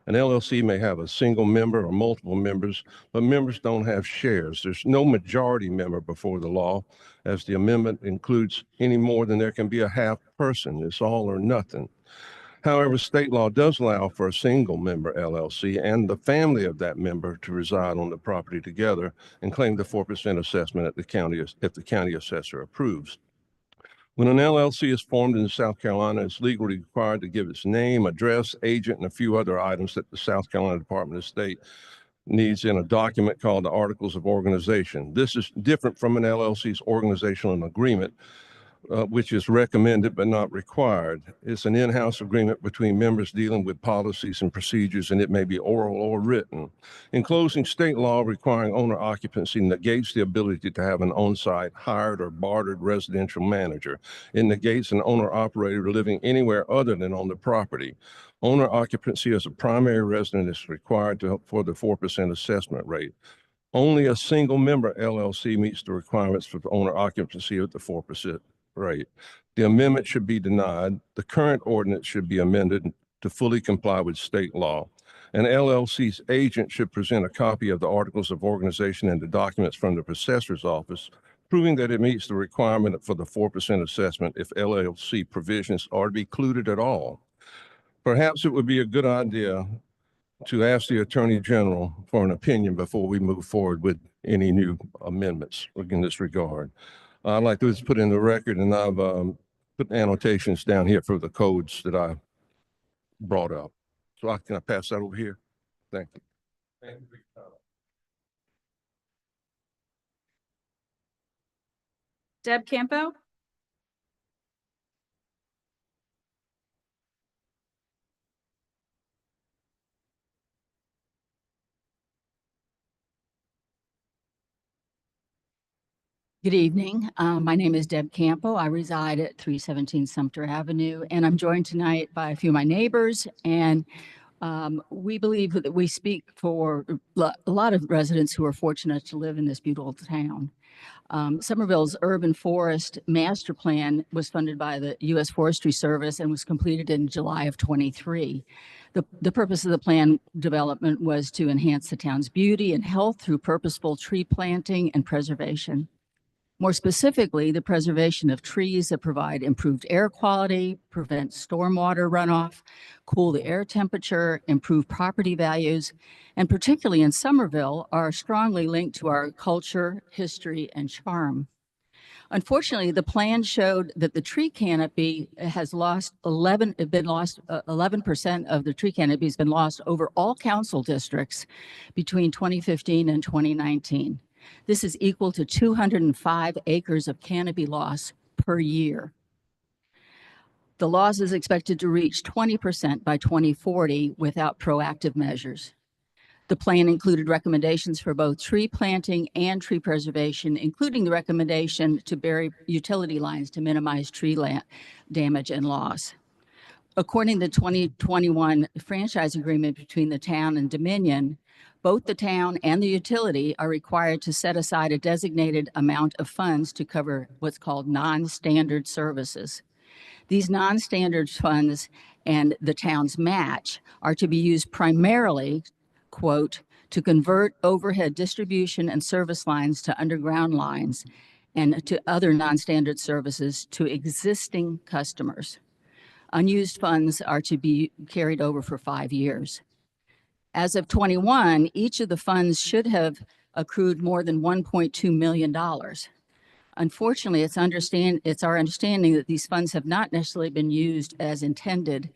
An LLC may have a single member or multiple members, but members don't have shares. There's no majority member before the law, as the amendment includes any more than there can be a half person. It's all or nothing. However, state law does allow for a single member LLC and the family of that member to reside on the property together and claim the 4% assessment if the county assessor approves. When an LLC is formed in South Carolina, it's legally required to give its name, address, agent, and a few other items that the South Carolina Department of State needs in a document called the Articles of Organization. This is different from an LLC's organizational agreement, which is recommended but not required. It's an in-house agreement between members dealing with policies and procedures, and it may be oral or written. In closing, state law requiring owner occupancy negates the ability to have an on-site hired or bartered residential manager. It negates an owner-operator living anywhere other than on the property. Owner occupancy as a primary resident is required for the 4% assessment rate. Only a single member LLC meets the requirements for the owner occupancy at the 4% rate. The amendment should be denied. The current ordinance should be amended to fully comply with state law. An LLC's agent should present a copy of the Articles of Organization and the documents from the assessor's office, proving that it meets the requirement for the 4% assessment if LLC provisions are to be included at all. Perhaps it would be a good idea to ask the Attorney General for an opinion before we move forward with any new amendments in this regard. I'd like to just put in the record, and I've put annotations down here for the codes that I brought up. So can I pass that over here? Thank you. Thank you. Deb Campo. Good evening. My name is Deb Campo. I reside at 317 Sumter Avenue, and I'm joined tonight by a few of my neighbors. And we believe that we speak for a lot of residents who are fortunate to live in this beautiful town. Somerville's urban forest master plan was funded by the U.S. Forestry Service and was completed in July of 23. The purpose of the plan development was to enhance the town's beauty and health through purposeful tree planting and preservation. More specifically, the preservation of trees that provide improved air quality, prevent stormwater runoff, cool the air temperature, improve property values, and particularly in Somerville, are strongly linked to our culture, history, and charm. Unfortunately, the plan showed that the tree canopy has lost 11% of the tree canopy has been lost over all council districts between 2015 and 2019. This is equal to 205 acres of canopy loss per year. The loss is expected to reach 20% by 2040 without proactive measures. The plan included recommendations for both tree planting and tree preservation, including the recommendation to bury utility lines to minimize tree damage and loss. According to the 2021 franchise agreement between the town and Dominion, both the town and the utility are required to set aside a designated amount of funds to cover what's called non-standard services. These non-standard funds and the town's match are to be used primarily, quote, to convert overhead distribution and service lines to underground lines and to other non-standard services to existing customers. Unused funds are to be carried over for 5 years. As of 21, each of the funds should have accrued more than $1.2 million. Unfortunately, it's our understanding that these funds have not necessarily been used as intended,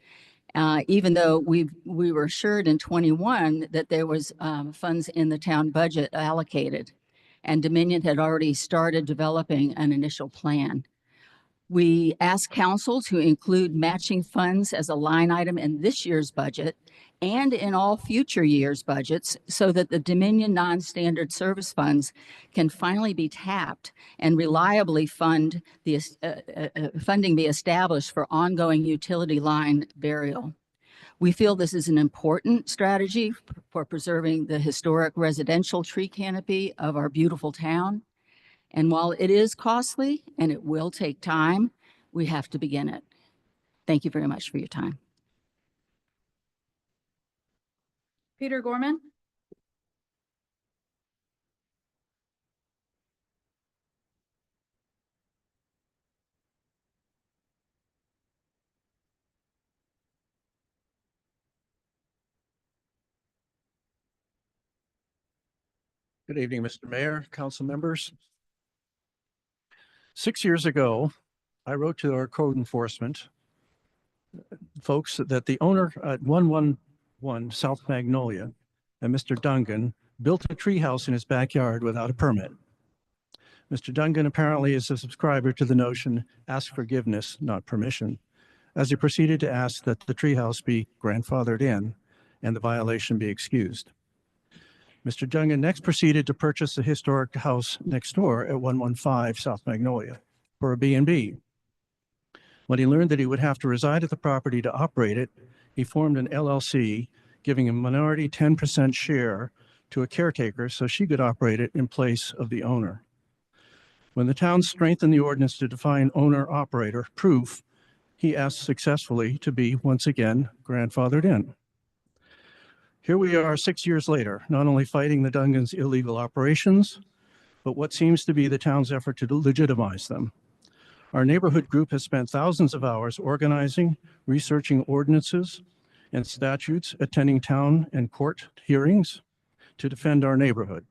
even though we were assured in 21 that there was funds in the town budget allocated, and Dominion had already started developing an initial plan. We asked council to include matching funds as a line item in this year's budget and in all future years' budgets so that the Dominion non-standard service funds can finally be tapped and reliably funding be established for ongoing utility line burial. We feel this is an important strategy for preserving the historic residential tree canopy of our beautiful town. And while it is costly and it will take time, we have to begin it. Thank you very much for your time. Peter Gorman. Good evening, Mr. Mayor, council members. 6 years ago, I wrote to our code enforcement folks that the owner at 111 South Magnolia and Mr. Dungan built a treehouse in his backyard without a permit. Mr. Dungan apparently is a subscriber to the notion, ask forgiveness, not permission, as he proceeded to ask that the treehouse be grandfathered in and the violation be excused. Mr. Dungan next proceeded to purchase the historic house next door at 115 South Magnolia for a B&B. When he learned that he would have to reside at the property to operate it, he formed an LLC, giving a minority 10% share to a caretaker so she could operate it in place of the owner. When the town strengthened the ordinance to define owner-operator proof, he asked successfully to be once again grandfathered in. Here we are 6 years later, not only fighting the Dungans' illegal operations, but what seems to be the town's effort to legitimize them. Our neighborhood group has spent thousands of hours organizing, researching ordinances and statutes, attending town and court hearings to defend our neighborhood.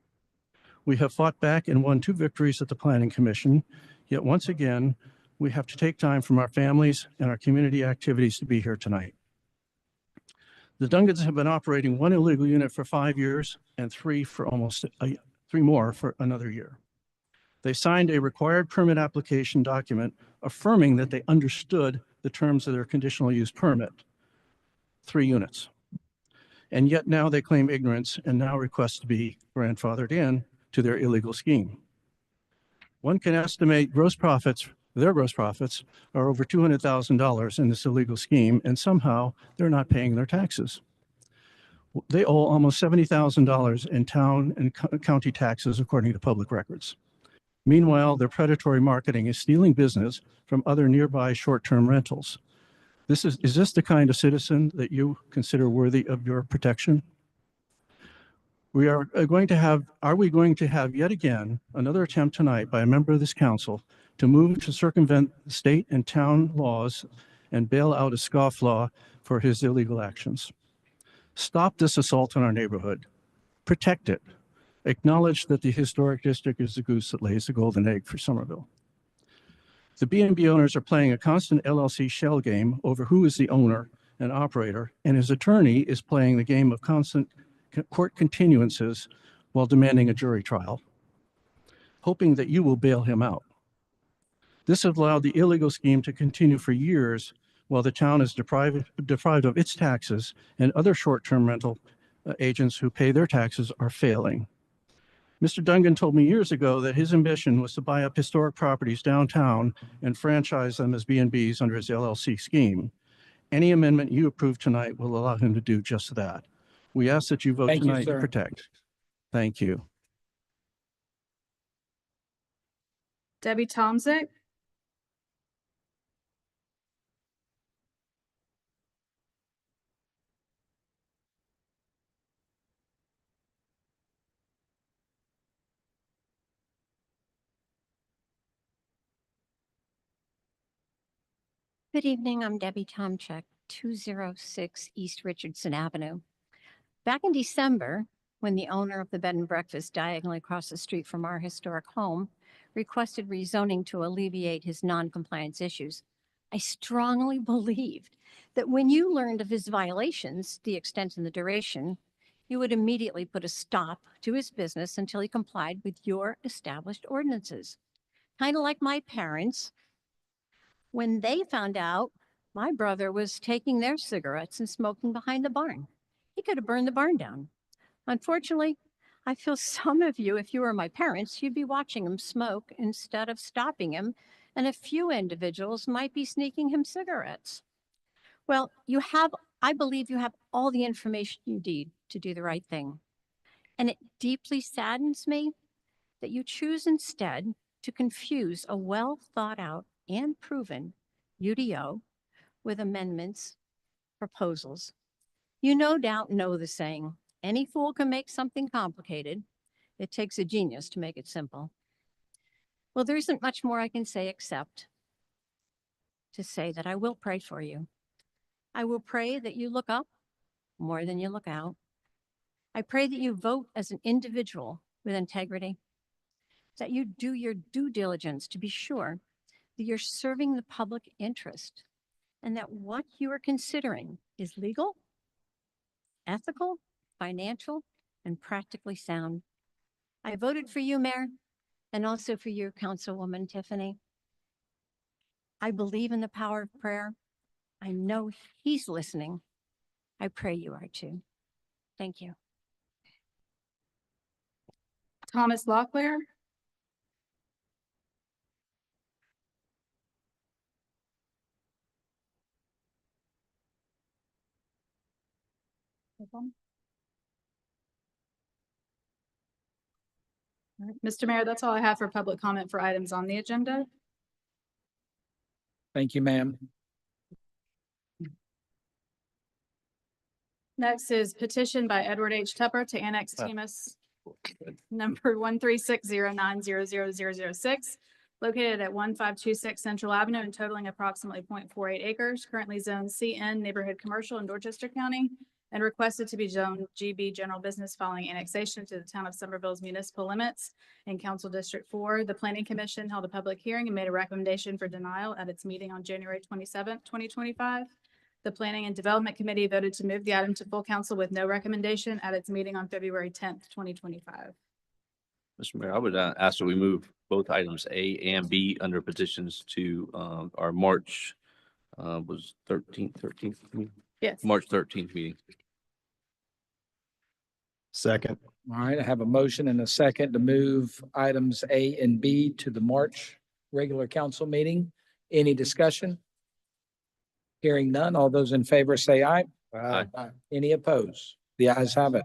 We have fought back and won 2 victories at the Planning Commission, yet once again, we have to take time from our families and our community activities to be here tonight. The Dungans have been operating 1 illegal unit for 5 years and 3 more for another year. They signed a required permit application document affirming that they understood the terms of their conditional use permit, 3 units. And yet now they claim ignorance and now request to be grandfathered in to their illegal scheme. One can estimate their gross profits are over $200,000 in this illegal scheme, and somehow they're not paying their taxes. They owe almost $70,000 in town and county taxes, according to public records. Meanwhile, their predatory marketing is stealing business from other nearby short-term rentals. Is this the kind of citizen that you consider worthy of your protection? Are we going to have yet again another attempt tonight by a member of this council to move to circumvent state and town laws and bail out a scofflaw for his illegal actions? Stop this assault on our neighborhood. Protect it. Acknowledge that the historic district is the goose that lays the golden egg for Somerville. The B&B owners are playing a constant LLC shell game over who is the owner and operator, and his attorney is playing the game of constant court continuances while demanding a jury trial, hoping that you will bail him out. This has allowed the illegal scheme to continue for years while the town is deprived of its taxes, and other short-term rental agents who pay their taxes are failing. Mr. Dungan told me years ago that his ambition was to buy up historic properties downtown and franchise them as B&Bs under his LLC scheme. Any amendment you approve tonight will allow him to do just that. We ask that you vote tonight to protect. Thank you. Debbie Tomzik. Good evening, I'm Debbie Tomczyk, 206 East Richardson Avenue. Back in December, when the owner of the bed and breakfast diagonally across the street from our historic home requested rezoning to alleviate his non-compliance issues. I strongly believed that when you learned of his violations, the extent and the duration, you would immediately put a stop to his business until he complied with your established ordinances. Kind of like my parents, when they found out my brother was taking their cigarettes and smoking behind the barn. He could have burned the barn down. Unfortunately, I feel some of you, if you were my parents, you'd be watching him smoke instead of stopping him, and a few individuals might be sneaking him cigarettes. Well, I believe you have all the information you need to do the right thing. And it deeply saddens me that you choose instead to confuse a well thought out and proven UDO with amendments, proposals. You no doubt know the saying, any fool can make something complicated. It takes a genius to make it simple. Well, there isn't much more I can say except to say that I will pray for you. I will pray that you look up more than you look out. I pray that you vote as an individual with integrity, that you do your due diligence to be sure that you're serving the public interest and that what you are considering is legal, ethical, financial, and practically sound. I voted for you, Mayor, and also for you, Councilwoman Tiffany. I believe in the power of prayer. I know he's listening. I pray you are too. Thank you. Thomas Locklear. All right, Mr. Mayor, that's all I have for public comment for items on the agenda. Thank you, ma'am. Next is petition by Edward H. Tupper to annex TMS number 13609000006, located at 1526 Central Avenue and totaling approximately 0.48 acres, currently zoned CN Neighborhood Commercial in Dorchester County, and requested to be zoned GB General Business following annexation to the town of Somerville's municipal limits in Council District 4. The Planning Commission held a public hearing and made a recommendation for denial at its meeting on January 27th, 2025. The Planning and Development Committee voted to move the item to full council with no recommendation at its meeting on February 10th, 2025. Mr. Mayor, I would ask that we move both items A and B under petitions to our March was 13th meeting? Yes. March 13th meeting. Second. All right, I have a motion and a second to move items A and B to the March regular council meeting. Any discussion? Hearing none, all those in favor say aye. Aye. Any opposed? The ayes have it.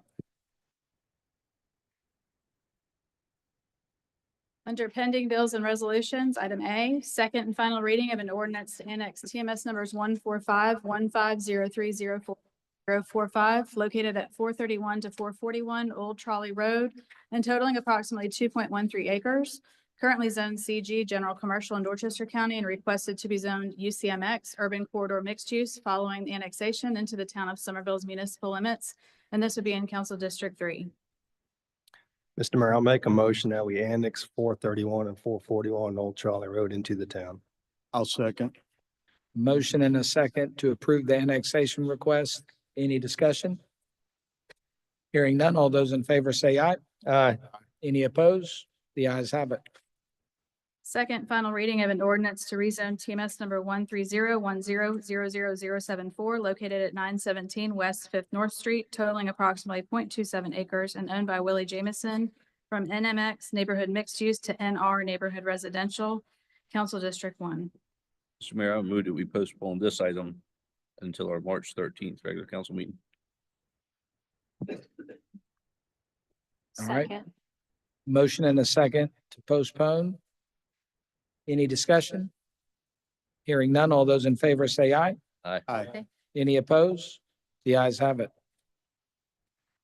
Under pending bills and resolutions, item A, second and final reading of an ordinance to annex TMS numbers 14515030445, located at 431 to 441 Old Trolley Road and totaling approximately 2.13 acres, currently zoned CG General Commercial in Dorchester County and requested to be zoned UCMX Urban Corridor Mixed Use following the annexation into the town of Somerville's municipal limits, and this would be in Council District 3. Mr. Mayor, I'll make a motion that we annex 431 and 441 Old Charlie Road into the town. I'll second. Motion and a second to approve the annexation request. Any discussion? Hearing none, all those in favor say aye. Aye. Any opposed? The ayes have it. Second final reading of an ordinance to rezone TMS number 13010000074, located at 917 West 5th North Street, totaling approximately 0.27 acres and owned by Willie Jamison from NMX Neighborhood Mixed Use to NR Neighborhood Residential, Council District 1. Mr. Mayor, I would move that we postpone this item until our March 13th regular council meeting. All right. Motion and a second to postpone. Any discussion? Hearing none, all those in favor say aye. Aye. Aye. Any opposed? The ayes have it.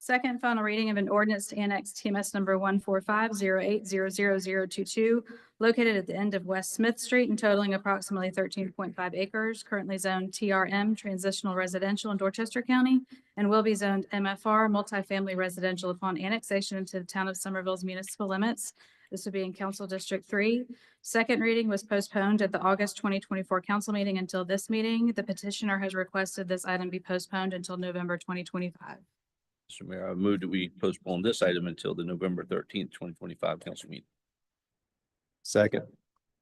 Second and final reading of an ordinance to annex TMS number 14508000022, located at the end of West Smith Street and totaling approximately 13.5 acres, currently zoned TRM Transitional Residential in Dorchester County, and will be zoned MFR Multifamily Residential upon annexation into the town of Somerville's municipal limits. This would be in Council District 3. Second reading was postponed at the August 2024 council meeting until this meeting. The petitioner has requested this item be postponed until November 2025. Mr. Mayor, I move that we postpone this item until the November 13th, 2025 council meeting. Second.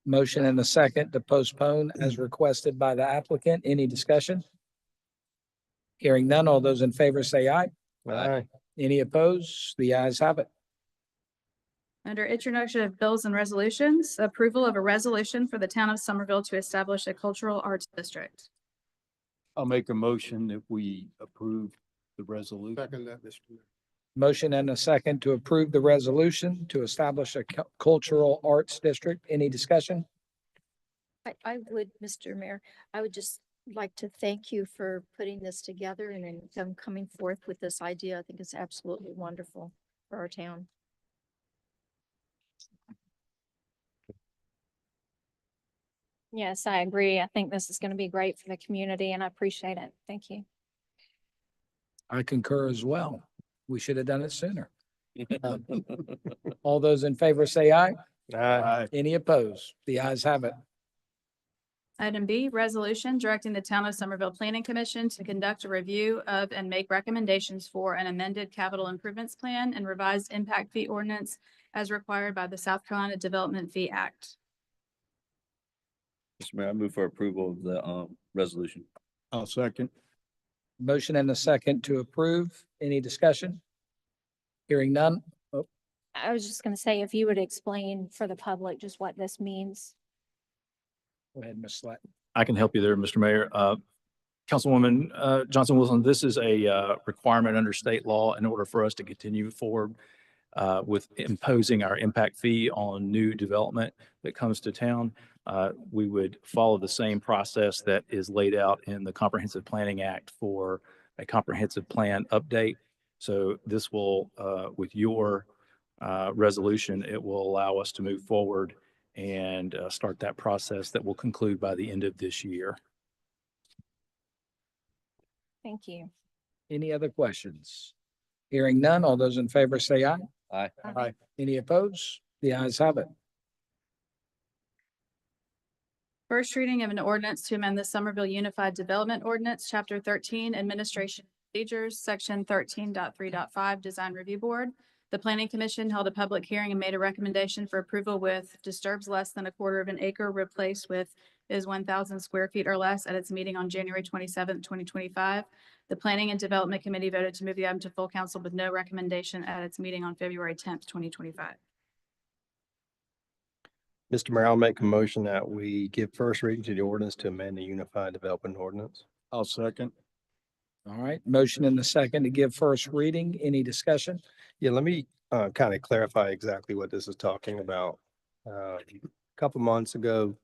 Motion and a second to postpone as requested by the applicant. Any discussion? Hearing none, all those in favor say aye. Aye. Any opposed? The ayes have it. Under introduction of bills and resolutions, approval of a resolution for the town of Somerville to establish a cultural arts district. I'll make a motion that we approve the resolution. Second that, Mr. Mayor. Motion and a second to approve the resolution to establish a cultural arts district. Any discussion? I would, Mr. Mayor, I would just like to thank you for putting this together and then them coming forth with this idea. I think it's absolutely wonderful for our town. Yes, I agree. I think this is going to be great for the community and I appreciate it. Thank you. I concur as well. We should have done it sooner. All those in favor say aye. Aye. Any opposed? The ayes have it. Item B, resolution directing the Town of Somerville Planning Commission to conduct a review of and make recommendations for an amended capital improvements plan and revised impact fee ordinance as required by the South Carolina Development Fee Act. Mr. Mayor, I move for approval of the resolution. I'll second. Motion and a second to approve. Any discussion? Hearing none. Oh, I was just going to say, if you would explain for the public just what this means. go ahead, Ms. Slack. I can help you there, Mr. Mayor. Councilwoman Johnson Wilson, this is a requirement under state law in order for us to continue forward with imposing our impact fee on new development that comes to town. We would follow the same process that is laid out in the Comprehensive Planning Act for a comprehensive plan update. So this will, with your resolution, it will allow us to move forward and start that process that will conclude by the end of this year. Thank you. Any other questions? Hearing none, all those in favor say aye. Aye. Aye. Any opposed? The ayes have it. First reading of an ordinance to amend the Somerville Unified Development Ordinance, Chapter 13, Administration Procedures, Section 13.3.5, Design Review Board. The Planning Commission held a public hearing and made a recommendation for approval with disturbs less than a quarter of an acre replaced with is 1,000 square feet or less at its meeting on January 27th, 2025. The Planning and Development Committee voted to move the item to full council with no recommendation at its meeting on February 10th, 2025. Mr. Mayor, I'll make a motion that we give first reading to the ordinance to amend the Unified Development Ordinance. I'll second. All right, motion and the second to give first reading. Any discussion? Yeah, let me kind of clarify exactly what this is talking about. A couple months ago,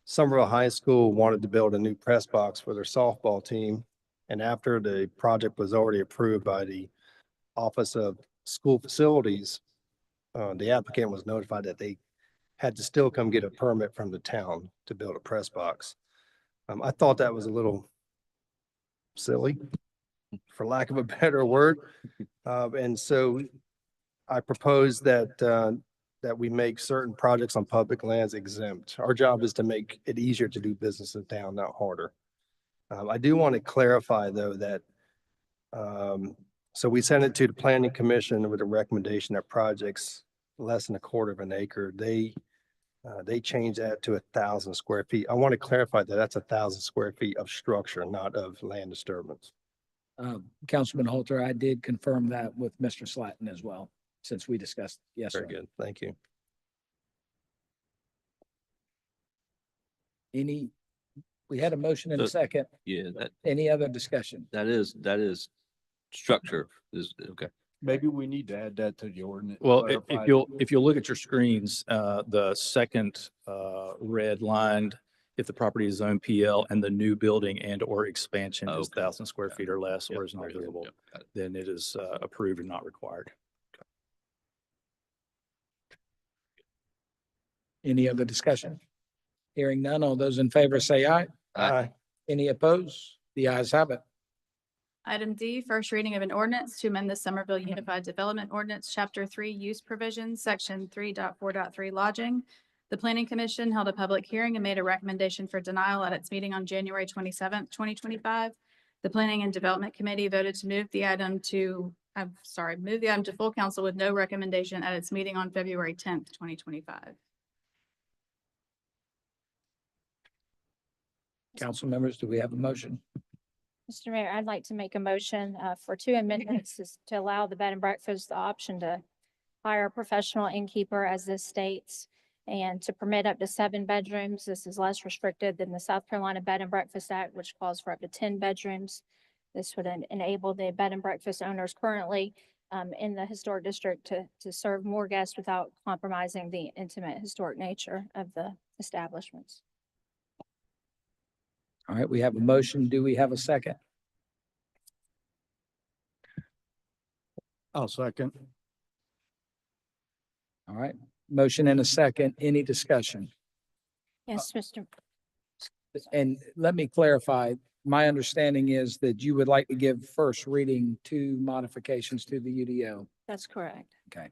Somerville High School wanted to build a new press box for their softball team. And after the project was already approved by the Office of School Facilities, the applicant was notified that they had to still come get a permit from the town to build a press box. I thought that was a little silly, for lack of a better word. And so I propose that that we make certain projects on public lands exempt. Our job is to make it easier to do business in town, not harder. I do want to clarify, though, that so we sent it to the Planning Commission with a recommendation that projects less than a quarter of an acre, they changed that to 1,000 square feet. I want to clarify that that's 1,000 square feet of structure, not of land disturbance. Councilman Holter, I did confirm that with Mr. Slatton as well, since we discussed. Yes, sir. Very good. Thank you. We had a motion in a second. Yeah, Any other discussion? that is structure is, okay. Maybe we need to add that to the ordinance. Well, clarify if you'll look at your screens, the second red lined, if the property is zone PL and the new building and or expansion is 1,000 square feet or less or is not buildable, then it is approved and not required. Any other discussion? Hearing none, all those in favor say aye. Aye. Any opposed? The ayes have it. Item D, first reading of an ordinance to amend the Somerville Unified Development Ordinance, Chapter 3, Use Provisions, Section 3.4.3 Lodging. The Planning Commission held a public hearing and made a recommendation for denial at its meeting on January 27th, 2025. The Planning and Development Committee voted to move the item to full council with no recommendation at its meeting on February 10th, 2025. Council members, do we have a motion? Mr. Mayor, I'd like to make a motion for two amendments to allow the bed and breakfast the option to hire a professional innkeeper as this states, and to permit up to 7 bedrooms. This is less restricted than the South Carolina Bed and Breakfast Act, which calls for up to 10 bedrooms. This would enable the bed and breakfast owners currently in the historic district to serve more guests without compromising the intimate historic nature of the establishments. All right, we have a motion. Do we have a second? I'll second. All right, motion and a second. Any discussion? Yes, Mr. And let me clarify, my understanding is that you would like to give first reading to modifications to the UDO. That's correct. Okay.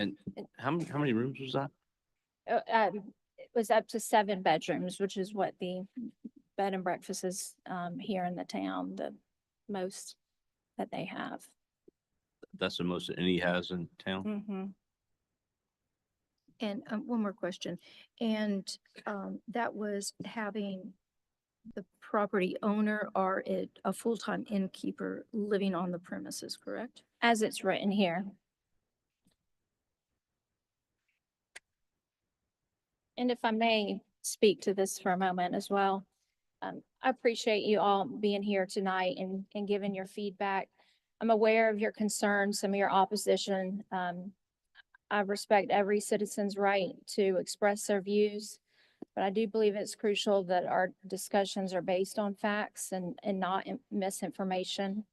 And how many rooms was that? It was up to 7 bedrooms, which is what the bed and breakfast is here in the town, the most that they have. That's the most that any has in town. Mm-hmm. And one more question. And that was having the property owner or a full-time innkeeper living on the premises, correct? As it's written here. And if I may speak to this for a moment as well. I appreciate you all being here tonight and giving your feedback. I'm aware of your concerns, some of your opposition. I respect every citizen's right to express their views, but I do believe it's crucial that our discussions are based on facts and not misinformation.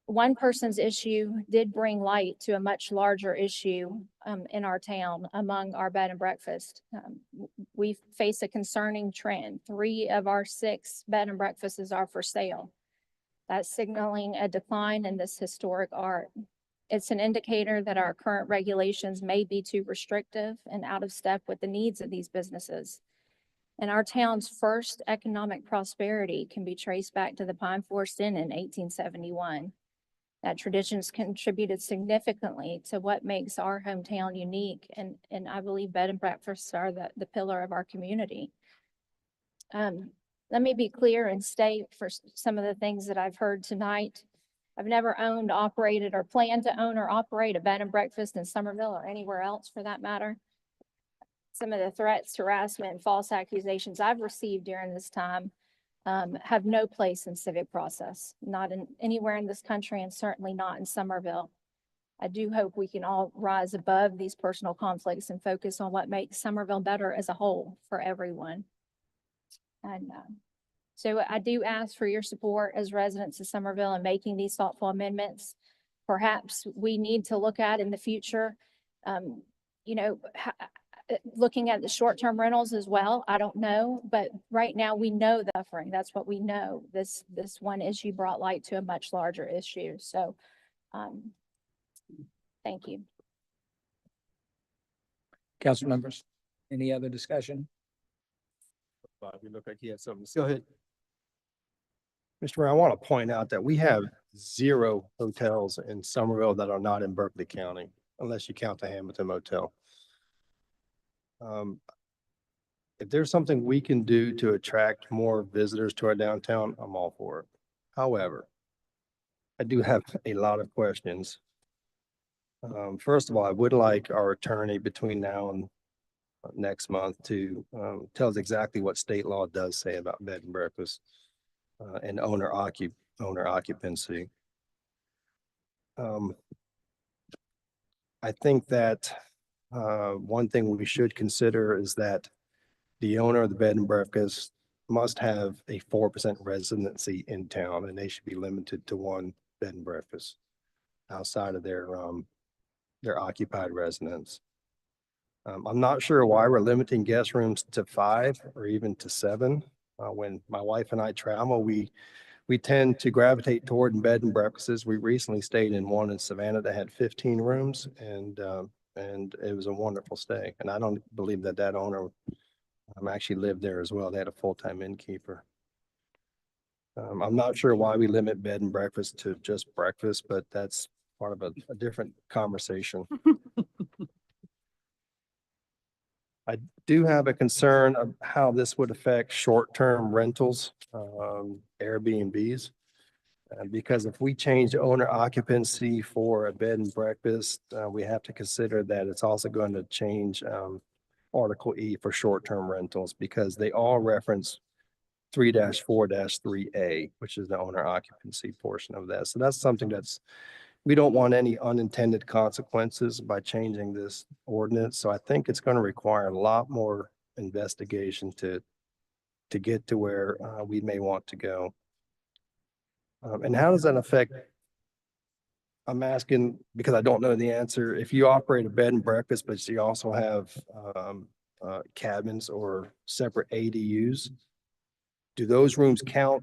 One person's issue did bring light to a much larger issue in our town among our bed and breakfast. We face a concerning trend. 3 of our 6 bed and breakfasts are for sale. That's signaling a decline in this historic art. It's an indicator that our current regulations may be too restrictive and out of step with the needs of these businesses. And our town's first economic prosperity can be traced back to the Pine Forest Inn in 1871. That tradition's contributed significantly to what makes our hometown unique. And I believe bed and breakfasts are the pillar of our community. Let me be clear and state for some of the things that I've heard tonight. I've never owned, operated, or planned to own or operate a bed and breakfast in Somerville or anywhere else for that matter. Some of the threats, harassment, and false accusations I've received during this time have no place in civic process, not in anywhere in this country and certainly not in Somerville. I do hope we can all rise above these personal conflicts and focus on what makes Somerville better as a whole for everyone. And so I do ask for your support as residents of Somerville in making these thoughtful amendments. Perhaps we need to look at in the future, looking at the short-term rentals as well. I don't know, but right now we know the suffering. That's what we know. This one issue brought light to a much larger issue. So, thank you. Council members, any other discussion? Bob, you look like you had something. Go ahead. Mr. Mayor, I want to point out that we have 0 hotels in Somerville that are not in Berkeley County, unless you count the Hamilton Motel. If there's something we can do to attract more visitors to our downtown, I'm all for it. However, I do have a lot of questions. First of all, I would like our attorney between now and next month to tell us exactly what state law does say about bed and breakfast and owner occupancy. I think that one thing we should consider is that the owner of the bed and breakfast must have a 4% residency in town, and they should be limited to 1 bed and breakfast outside of their occupied residence. I'm not sure why we're limiting guest rooms to 5 or even to 7. When my wife and I travel, we we tend to gravitate toward bed and breakfasts. We recently stayed in one in Savannah that had 15 rooms and it was a wonderful stay. And I don't believe that that owner actually lived there as well. They had a full-time innkeeper. I'm not sure why we limit bed and breakfast to just breakfast, but that's part of a different conversation. I do have a concern of how this would affect short-term rentals, Airbnbs. Because if we change owner occupancy for a bed and breakfast, we have to consider that it's also going to change Article E for short-term rentals because they all reference 3-4-3A, which is the owner occupancy portion of that. So that's something we don't want any unintended consequences by changing this ordinance. So I think it's going to require a lot more investigation to get to where we may want to go. And how does that affect? I'm asking because I don't know the answer. If you operate a bed and breakfast, but you also have cabins or separate ADUs, do those rooms count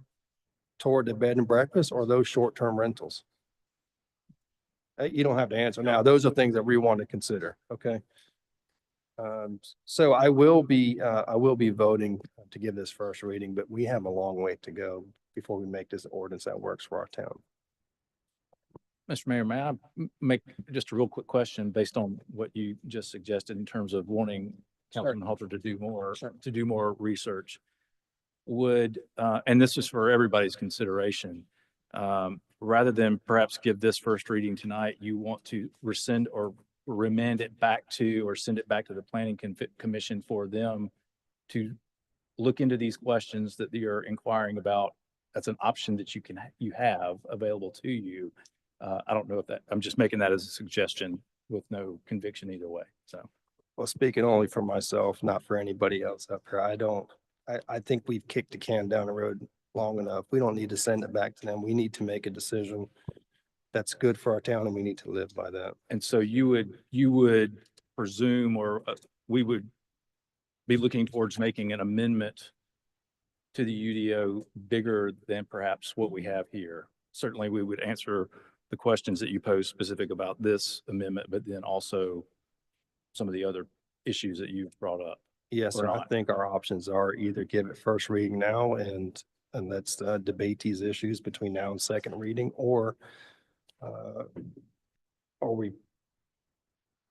toward the bed and breakfast or those short-term rentals? You don't have to answer now. Those are things that we want to consider. Okay. So I will be voting to give this first reading, but we have a long way to go before we make this ordinance that works for our town. Mr. Mayor, may I make just a real quick question based on what you just suggested in terms of wanting Councilman Halter to do more research? Would, and this is for everybody's consideration, rather than perhaps give this first reading tonight, you want to rescind or remand it back to, or send it back to the Planning Commission for them to look into these questions that you're inquiring about. That's an option that you have available to you. I don't know if that, I'm just making that as a suggestion with no conviction either way. So, well, speaking only for myself, not for anybody else up here, I think we've kicked the can down the road long enough. We don't need to send it back to them. We need to make a decision that's good for our town and we need to live by that. and so you would presume, or we would be looking towards making an amendment to the UDO bigger than perhaps what we have here. Certainly, we would answer the questions that you pose specific about this amendment, but then also some of the other issues that you've brought up. Yes, sir. I think our options are either give it first reading now and let's debate these issues between now and second reading, or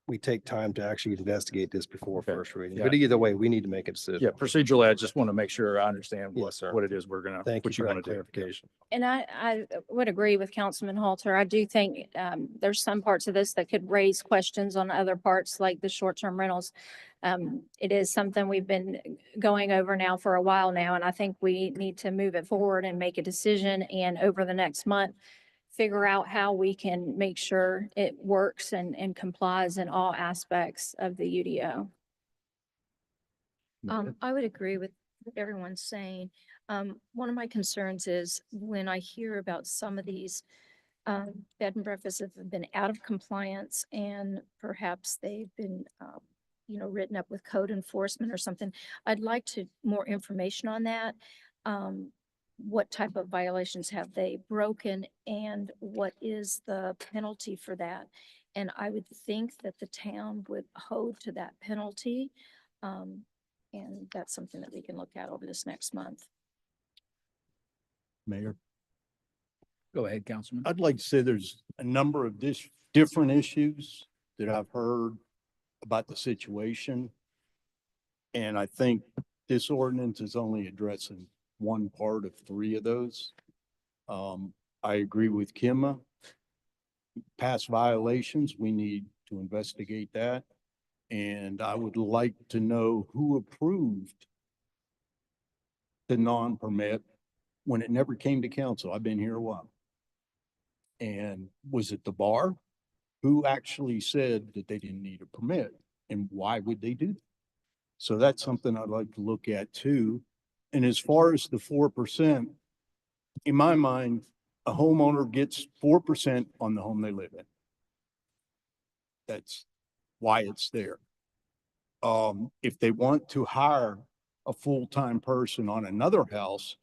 we take time to actually investigate this before first reading. Yeah. But either way, we need to make a decision. Yeah, procedurally, I just want to make sure I understand Yes, sir. what it is we're gonna, Thank you what you for want that to do. clarification. And I would agree with Councilman Halter. I do think there's some parts of this that could raise questions on other parts, like the short-term rentals. It is something we've been going over now for a while now, and I think we need to move it forward and make a decision, and over the next month, figure out how we can make sure it works and complies in all aspects of the UDO. I would agree with what everyone's saying. One of my concerns is when I hear about some of these bed and breakfasts that have been out of compliance and perhaps they've been, written up with code enforcement or something. I'd like more information on that. What type of violations have they broken and what is the penalty for that? And I would think that the town would hold to that penalty. And that's something that we can look at over this next month. Mayor, Go ahead, Councilman. I'd like to say there's a number of different issues that I've heard about the situation. And I think this ordinance is only addressing one part of three of those. I agree with Kimma. Past violations, we need to investigate that. And I would like to know who approved the non-permit when it never came to council. I've been here a while. And was it the bar? Who actually said that they didn't need a permit and why would they do that? So that's something I'd like to look at too. And as far as the 4%, in my mind, a homeowner gets 4% on the home they live in. That's why it's there. If they want to hire a full-time person on another house,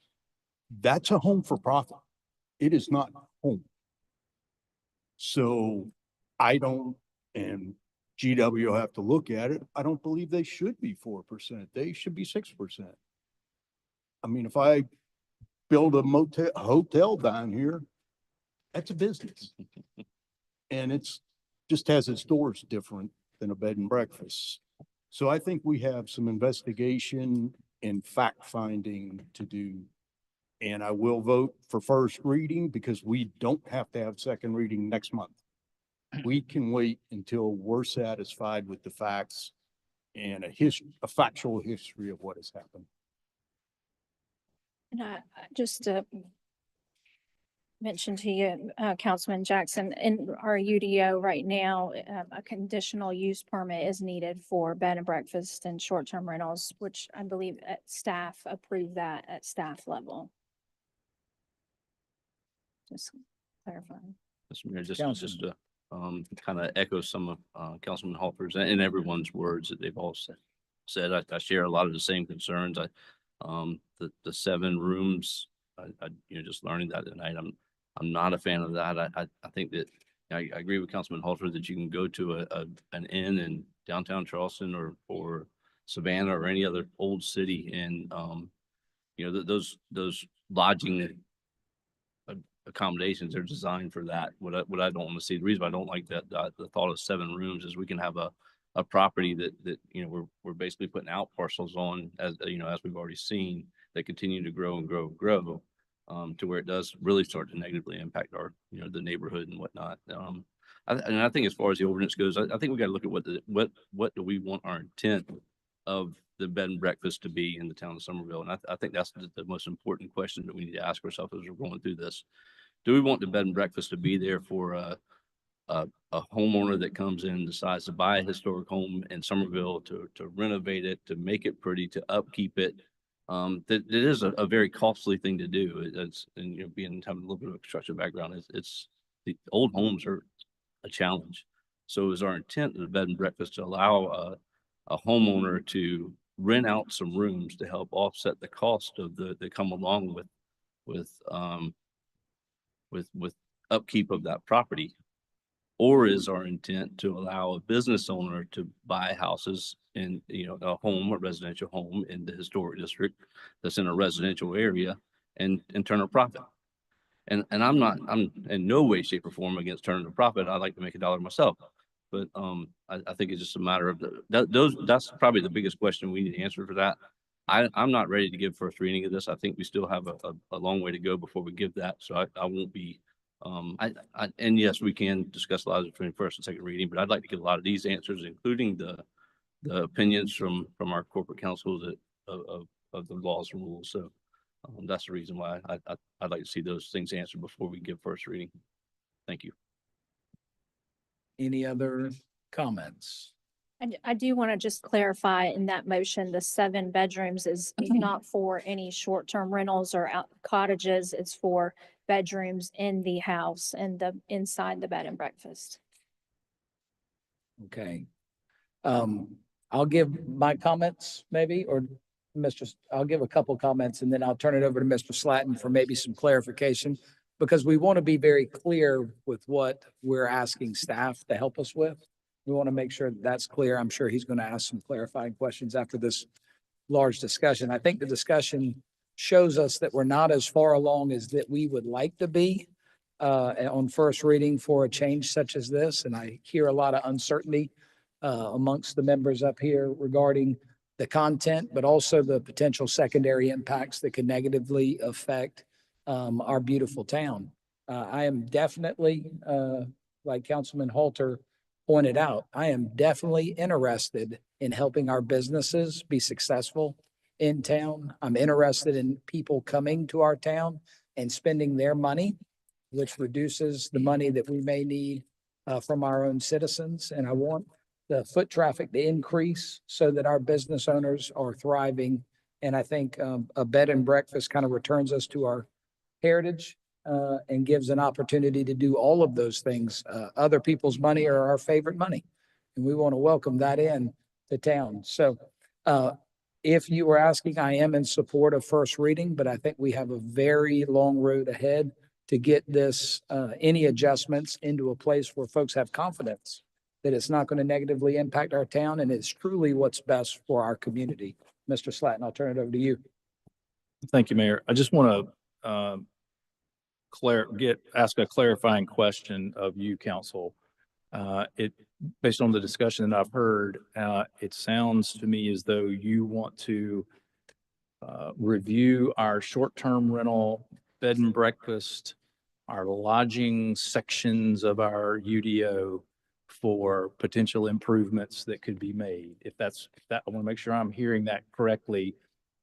that's a home for profit. it is not home. So I don't, and GW will have to look at it. I don't believe they should be 4%. They should be 6%. I mean, if I build a hotel down here, that's a business. And it's just has its doors different than a bed and breakfast. So I think we have some investigation and fact finding to do. And I will vote for first reading because we don't have to have second reading next month. We can wait until we're satisfied with the facts and a factual history of what has happened. And just to mention to you, Councilman Jackson, in our UDO right now, a conditional use permit is needed for bed and breakfast and short-term rentals, which I believe staff approved that at staff level. Just clarifying. Mr. Mayor, just to kind of echo some of Councilman Halter's and everyone's words that they've all said. I share a lot of the same concerns. The 7 rooms, just learning that tonight, I'm not a fan of that. I think that I agree with Councilman Halter that you can go to an inn in downtown Charleston or Savannah or any other old city, and those lodging accommodations are designed for that. What I don't want to see, the reason I don't like that the thought of 7 rooms is we can have a property that we're basically putting out parcels on, as we've already seen, that continue to grow and grow and grow, to where it does really start to negatively impact our the neighborhood and whatnot. I think as far as the ordinance goes, I think we got to look at what do we want our intent of the bed and breakfast to be in the town of Somerville, and I think that's the most important question that we need to ask ourselves as we're going through this. Do we want the bed and breakfast to be there for a homeowner that comes in, decides to buy a historic home in Somerville, to renovate it, to make it pretty, to upkeep it? That it is a very costly thing to do. It's, and having a little bit of a construction background, it's the old homes are a challenge. So is our intent of the bed and breakfast to allow a homeowner to rent out some rooms to help offset the cost of that come along with upkeep of that property? Or is our intent to allow a business owner to buy houses in, a home, a residential home in the historic district that's in a residential area and turn a profit? And I'm in no way, shape or form against turning a profit. I like to make $1 myself. But I think it's just a matter of that's probably the biggest question we need to answer for that. I'm not ready to give first reading of this. I think we still have a long way to go before we give that. So I won't be, and yes, we can discuss a lot of between first and second reading, but I'd like to get a lot of these answers, including the opinions from our corporate counsel of the laws and rules. So that's the reason why I'd like to see those things answered before we give first reading. Thank you. Any other comments? I do want to just clarify in that motion, the 7 bedrooms is not for any short-term rentals or cottages. It's for bedrooms in the house and inside the bed and breakfast. Okay. I'll give my comments maybe, or I'll give a couple comments and then I'll turn it over to Mr. Slatton for maybe some clarification, because we want to be very clear with what we're asking staff to help us with. We want to make sure that that's clear. I'm sure he's going to ask some clarifying questions after this large discussion. I think the discussion shows us that we're not as far along as that we would like to be on first reading for a change such as this. And I hear a lot of uncertainty amongst the members up here regarding the content, but also the potential secondary impacts that could negatively affect our beautiful town. I am definitely, like Councilman Halter pointed out, I am definitely interested in helping our businesses be successful in town. I'm interested in people coming to our town and spending their money, which reduces the money that we may need from our own citizens. And I want the foot traffic to increase so that our business owners are thriving. And I think a bed and breakfast kind of returns us to our heritage and gives an opportunity to do all of those things. Other people's money are our favorite money, and we want to welcome that in to town. So if you were asking, I am in support of first reading, but I think we have a very long road ahead to get this, any adjustments into a place where folks have confidence that it's not going to negatively impact our town and it's truly what's best for our community. Mr. Slatton, I'll turn it over to you. Thank you, Mayor. I just want to ask a clarifying question of you, council. Based on the discussion that I've heard, it sounds to me as though you want to review our short-term rental, bed and breakfast, our lodging sections of our UDO for potential improvements that could be made. If that, I want to make sure I'm hearing that correctly.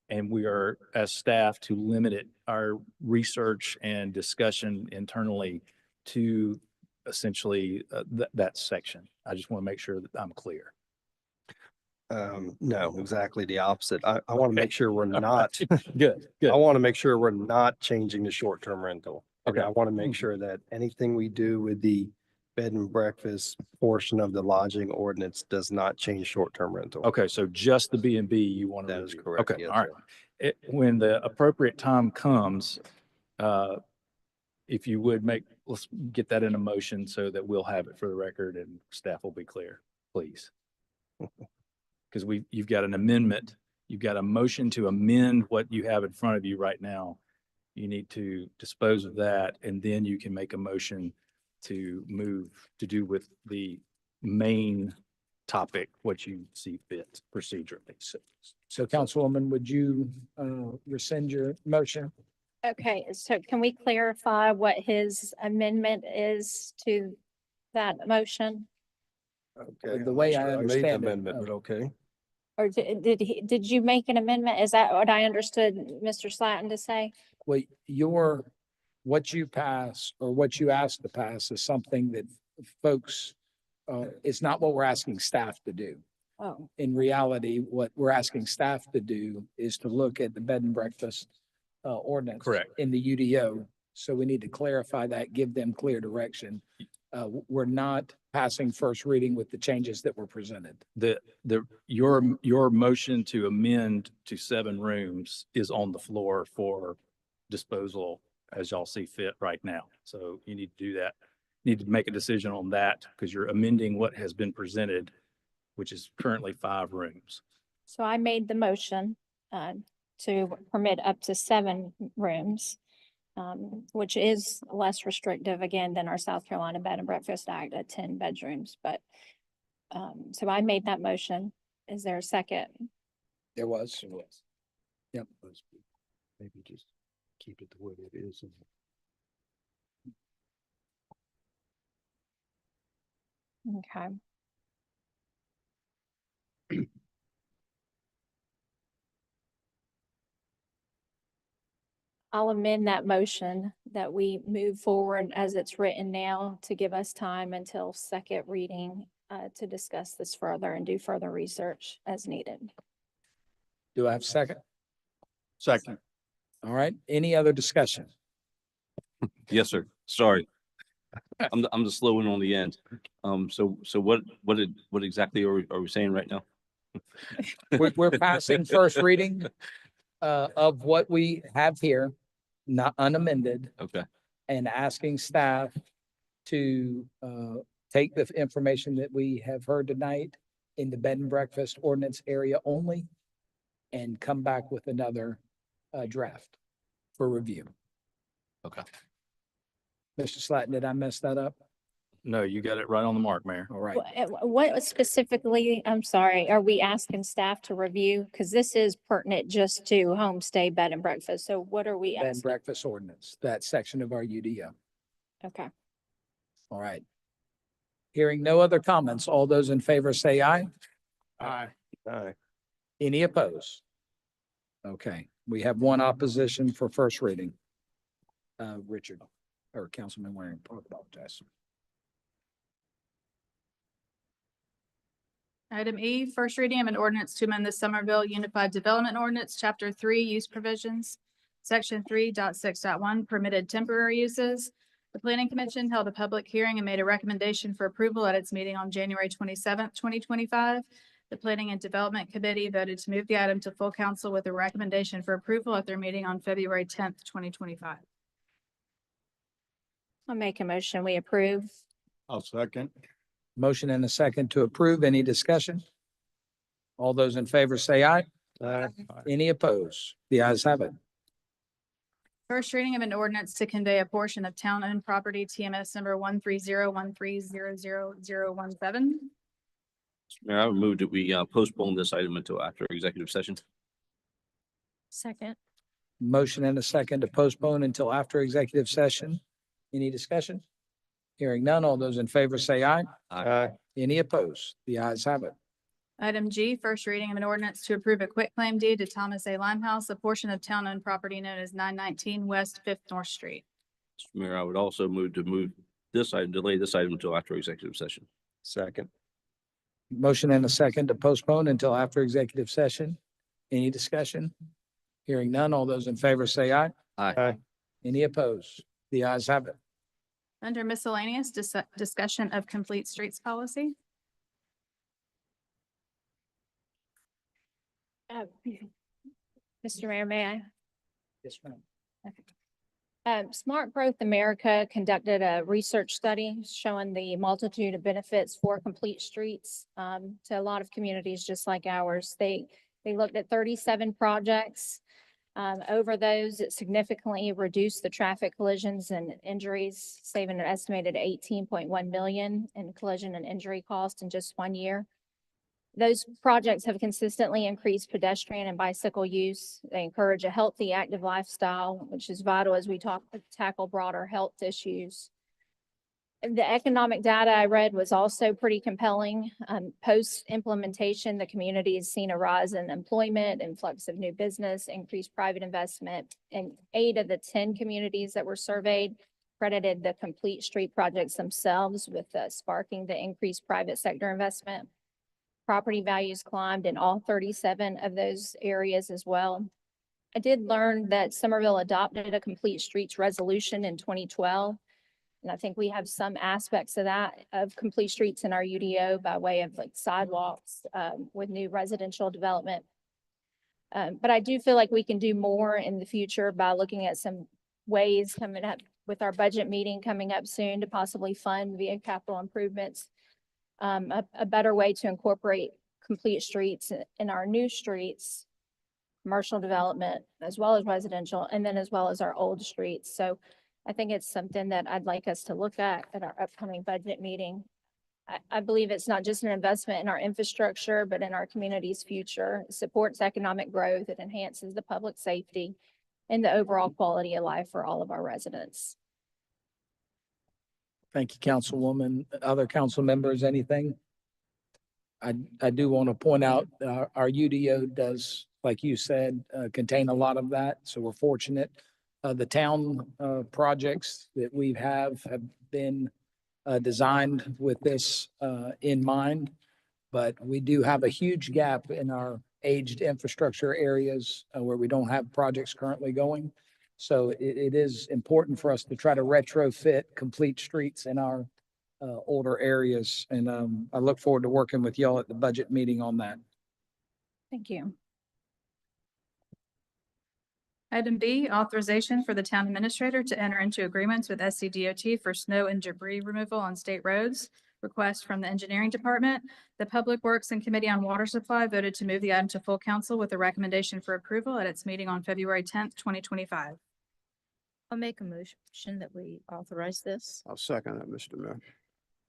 And we are, as staff, to limit it, our research and discussion internally to essentially that section. I just want to make sure that I'm clear. No, exactly the opposite. I want to make sure we're not. Good. I want to make sure we're not changing the short-term rental. Okay. I want to make sure that anything we do with the bed and breakfast portion of the lodging ordinance does not change short-term rental. Okay, so just the B and B you want to That is review. correct. Okay, Yes, all right. sir. When the appropriate time comes, if you would let's get that in a motion so that we'll have it for the record and staff will be clear, please. Because you've got an amendment, you've got a motion to amend what you have in front of you right now. You need to dispose of that, and then you can make a motion to move to do with the main topic, what you see fit procedurally. So Councilwoman, would you rescind your motion? Okay, so can we clarify what his amendment is to that motion? Okay. The way I made the understand it, amendment, but okay. Or did you make an amendment? Is that what I understood Mr. Slatton to say? Well, what you pass or what you ask to pass is something that folks, it's not what we're asking staff to do. Oh, In reality, what we're asking staff to do is to look at the bed and breakfast ordinance. Correct. In the UDO. So we need to clarify that, give them clear direction. We're not passing first reading with the changes that were presented. Your motion to amend to 7 rooms is on the floor for disposal as y'all see fit right now. So you need to do that. Need to make a decision on that because you're amending what has been presented, which is currently 5 rooms. so I made the motion to permit up to 7 rooms, which is less restrictive again than our South Carolina Bed and Breakfast Act at 10 bedrooms. But so I made that motion. Is there a second? There was. Yep. Maybe just keep it the way it is. Okay. I'll amend that motion that we move forward as it's written now to give us time until second reading to discuss this further and do further research as needed. Do I have a second? Second. All right. Any other discussion? Yes, sir. Sorry. I'm the slow one on the end. So what exactly are we saying right now? We're passing first reading of what we have here, not unamended, Okay. and asking staff to take the information that we have heard tonight in the bed and breakfast ordinance area only and come back with another draft for review. Okay. Mr. Slatton, did I mess that up? No, you got it right on the mark, Mayor. All right. What specifically, I'm sorry, are we asking staff to review? Because this is pertinent just to homestay bed and breakfast. So what are we Bed and asking? breakfast ordinance, that section of our UDO. Okay. All right. Hearing no other comments, all those in favor say aye. Aye. Aye. Any opposed? Okay, we have one opposition for first reading. Richard, or Councilman Waring, I apologize. Item E, first reading of an ordinance to amend the Somerville Unified Development Ordinance, Chapter 3, Use Provisions, Section 3.6.1, Permitted Temporary Uses. The Planning Commission held a public hearing and made a recommendation for approval at its meeting on January 27th, 2025. The Planning and Development Committee voted to move the item to full council with a recommendation for approval at their meeting on February 10th, 2025. I'll make a motion. We approve. I'll second. Motion and a second to approve. Any discussion? All those in favor say aye. Aye. Any opposed? The ayes have it. First reading of an ordinance to convey a portion of town-owned property, TMS number 13013000017. Mayor, I would move that we postpone this item until after executive session. Second. Motion and a second to postpone until after executive session. Any discussion? Hearing none. All those in favor say aye. Aye. Any opposed? The ayes have it. Item G, first reading of an ordinance to approve a quitclaim deed to Thomas A. Limehouse, a portion of town-owned property known as 919 West Fifth North Street. Mr. Mayor, I would also move this item, delay this item until after executive session. Second. Motion and a second to postpone until after executive session. Any discussion? Hearing none. All those in favor say aye. Aye. Any opposed? The ayes have it. Under miscellaneous, discussion of complete streets policy. Mr. Mayor, may I? Yes, ma'am. Smart Growth America conducted a research study showing the multitude of benefits for complete streets to a lot of communities just like ours. They looked at 37 projects. Over those, it significantly reduced the traffic collisions and injuries, saving an estimated 18.1 million in collision and injury costs in just 1 year. Those projects have consistently increased pedestrian and bicycle use. They encourage a healthy, active lifestyle, which is vital as we tackle broader health issues. And the economic data I read was also pretty compelling. Post-implementation, the community has seen a rise in employment, influx of new business, increased private investment, and 8 of the 10 communities that were surveyed credited the complete street projects themselves with sparking the increased private sector investment. Property values climbed in all 37 of those areas as well. I did learn that Somerville adopted a complete streets resolution in 2012. And I think we have some aspects of that, of complete streets in our UDO by way of like sidewalks with new residential development. But I do feel like we can do more in the future by looking at some ways coming up with our budget meeting coming up soon to possibly fund via capital improvements. A better way to incorporate complete streets in our new streets, commercial development, as well as residential, and then as well as our old streets. So I think it's something that I'd like us to look at our upcoming budget meeting. I believe it's not just an investment in our infrastructure, but in our community's future. It supports economic growth. It enhances the public safety and the overall quality of life for all of our residents. Thank you, Councilwoman. Other council members, anything? I do want to point out, our UDO does, like you said, contain a lot of that, so we're fortunate. The town projects that we have been designed with this in mind, but we do have a huge gap in our aged infrastructure areas where we don't have projects currently going. So it is important for us to try to retrofit complete streets in our older areas. And I look forward to working with y'all at the budget meeting on that. Thank you. Item B, authorization for the town administrator to enter into agreements with SCDOT for snow and debris removal on state roads. Request from the engineering department. The Public Works and Committee on Water Supply voted to move the item to full council with a recommendation for approval at its meeting on February 10th, 2025. I'll make a motion that we authorize this. I'll second that, Mr. Mayor.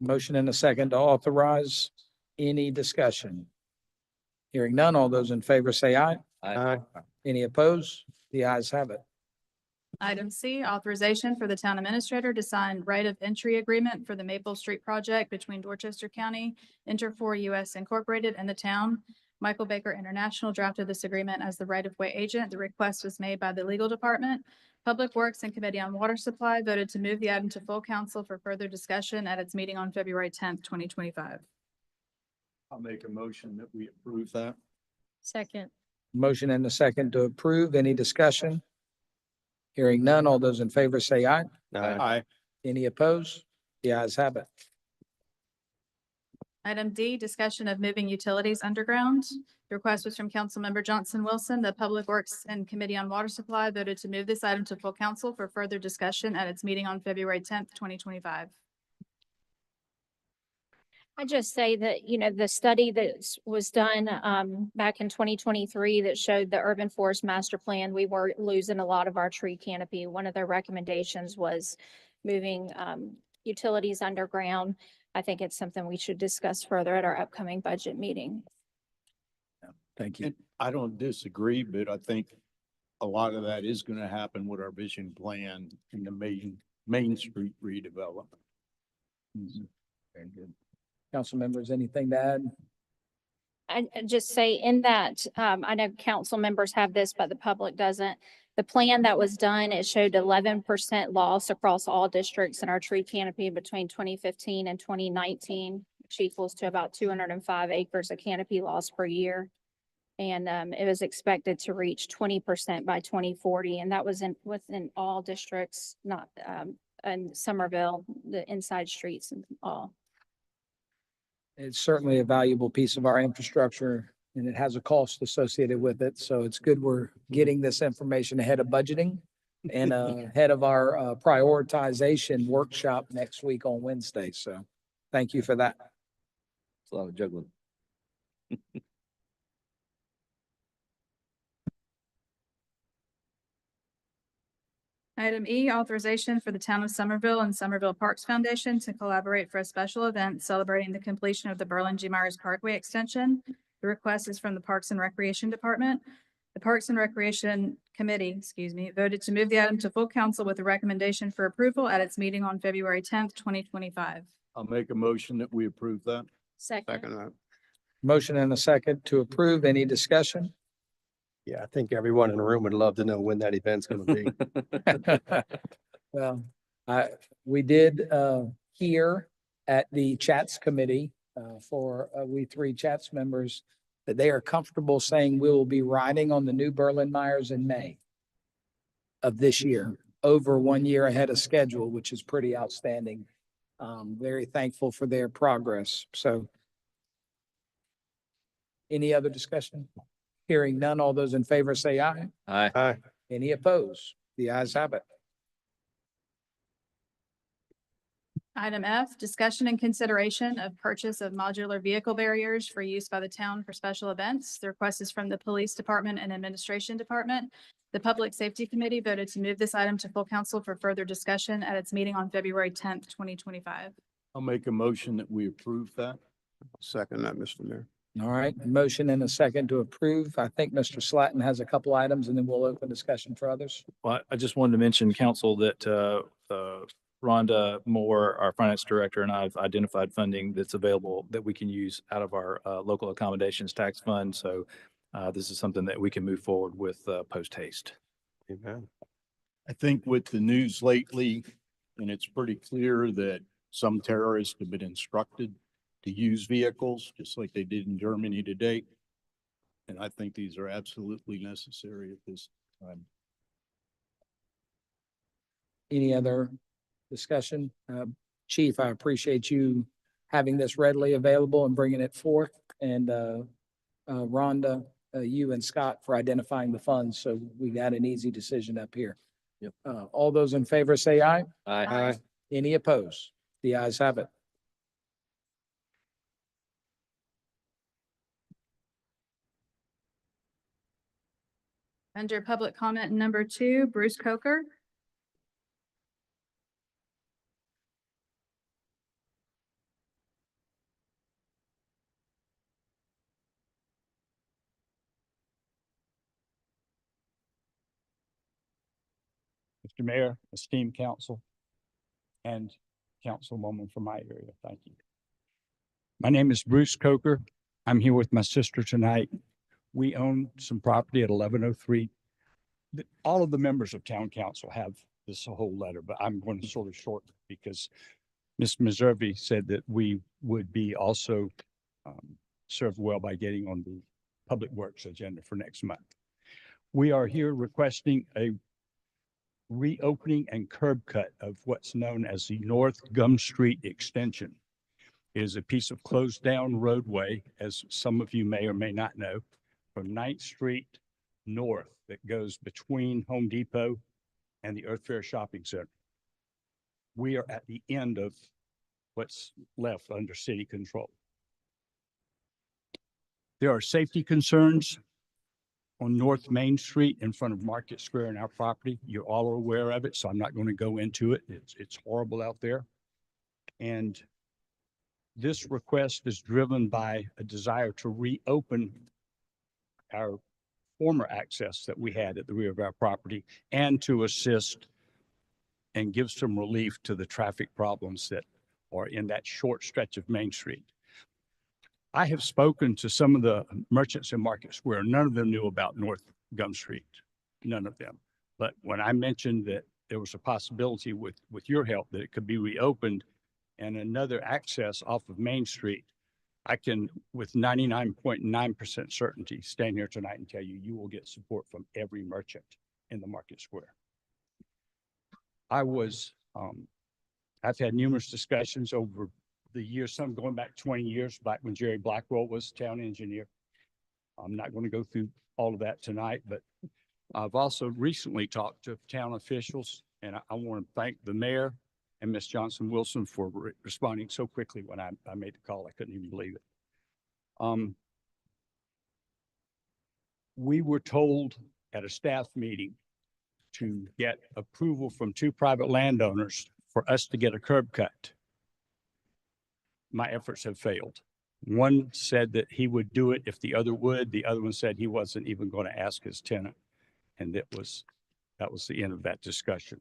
Motion and a second to authorize. Any discussion? Hearing none, all those in favor say aye. Aye. Any opposed? The ayes have it. Item C, authorization for the town administrator to sign right of entry agreement for the Maple Street project between Dorchester County, Interfor US Incorporated, and the town. Michael Baker International drafted this agreement as the right-of-way agent. The request was made by the legal department. Public Works and Committee on Water Supply voted to move the item to full council for further discussion at its meeting on February 10th, 2025. I'll make a motion that we approve that. Second. Motion and a second to approve. Any discussion? Hearing none, all those in favor say aye. Aye. Any opposed? The ayes have it. Item D, discussion of moving utilities underground. The request was from Councilmember Johnson Wilson. The Public Works and Committee on Water Supply voted to move this item to full council for further discussion at its meeting on February 10th, 2025. I just say that, the study that was done back in 2023 that showed the urban forest master plan, we were losing a lot of our tree canopy. One of their recommendations was moving utilities underground. I think it's something we should discuss further at our upcoming budget meeting. Thank you. And I don't disagree, but I think a lot of that is going to happen with our vision plan in the Main Street redevelopment. Very good. Council members, anything to add? And just say in that, I know council members have this, but the public doesn't. The plan that was done, it showed 11% loss across all districts in our tree canopy between 2015 and 2019, which equals to about 205 acres of canopy loss per year. And it was expected to reach 20% by 2040, and that was within all districts, not in Somerville, the inside streets and all. It's certainly a valuable piece of our infrastructure and it has a cost associated with it. So it's good we're getting this information ahead of budgeting and ahead of our prioritization workshop next week on Wednesday. So thank you for that. It's a lot of juggling. Item E, authorization for the Town of Somerville and Somerville Parks Foundation to collaborate for a special event celebrating the completion of the Berlin G. Myers Parkway extension. The request is from the Parks and Recreation Department. The Parks and Recreation Committee, voted to move the item to full council with a recommendation for approval at its meeting on February 10th, 2025. I'll make a motion that we approve that. Second. Motion and a second to approve. Any discussion? Yeah, I think everyone in the room would love to know when that event's going to be. Well, we did hear at the Chats Committee for we three Chats members that they are comfortable saying we will be riding on the new Berlin Myers in May of this year, over 1 year ahead of schedule, which is pretty outstanding. Very thankful for their progress. So any other discussion? Hearing none, all those in favor say aye. Aye. Aye. Any opposed? The ayes have it. Item F, discussion and consideration of purchase of modular vehicle barriers for use by the town for special events. The request is from the Police Department and Administration Department. The Public Safety Committee voted to move this item to full council for further discussion at its meeting on February 10th, 2025. I'll make a motion that we approve that. Second that, Mr. Mayor. All right, motion and a second to approve. I think Mr. Slatton has a couple items and then we'll open discussion for others. Well, I just wanted to mention, council, that Rhonda Moore, our finance director, and I've identified funding that's available that we can use out of our local accommodations tax fund. So this is something that we can move forward with post haste. Amen. I think with the news lately, and it's pretty clear that some terrorists have been instructed to use vehicles, just like they did in Germany today. And I think these are absolutely necessary at this time. Any other discussion? Chief, I appreciate you having this readily available and bringing it forth. And Rhonda, you and Scott for identifying the funds. So we got an easy decision up here. Yep. All those in favor say aye. Aye. Aye. Any opposed? The ayes have it. Under public comment number 2, Bruce Coker. Mr. Mayor, esteemed council, and councilwoman from my area, thank you. My name is Bruce Coker. I'm here with my sister tonight. We own some property at 1103. All of the members of town council have this whole letter, but I'm going to sort of shorten it because Ms. Meservey said that we would be also served well by getting on the Public Works agenda for next month. We are here requesting a reopening and curb cut of what's known as the North Gum Street extension. It is a piece of closed down roadway, as some of you may or may not know, from 9th Street north that goes between Home Depot and the Earth Fair Shopping Center. We are at the end of what's left under city control. There are safety concerns on North Main Street in front of Market Square in our property. You all are aware of it, so I'm not going to go into it. It's horrible out there. And this request is driven by a desire to reopen our former access that we had at the rear of our property and to assist and give some relief to the traffic problems that are in that short stretch of Main Street. I have spoken to some of the merchants in Market Square. None of them knew about North Gum Street, none of them. But when I mentioned that there was a possibility with your help that it could be reopened and another access off of Main Street, I can, with 99.9% certainty, stand here tonight and tell you, you will get support from every merchant in the Market Square. I've had numerous discussions over the years, some going back 20 years, back when Jerry Blackwell was town engineer. I'm not going to go through all of that tonight, but I've also recently talked to town officials, and I want to thank the mayor and Ms. Johnson Wilson for responding so quickly when I made the call. I couldn't even believe it. We were told at a staff meeting to get approval from 2 private landowners for us to get a curb cut. My efforts have failed. One said that he would do it if the other would. The other one said he wasn't even going to ask his tenant. And that was the end of that discussion.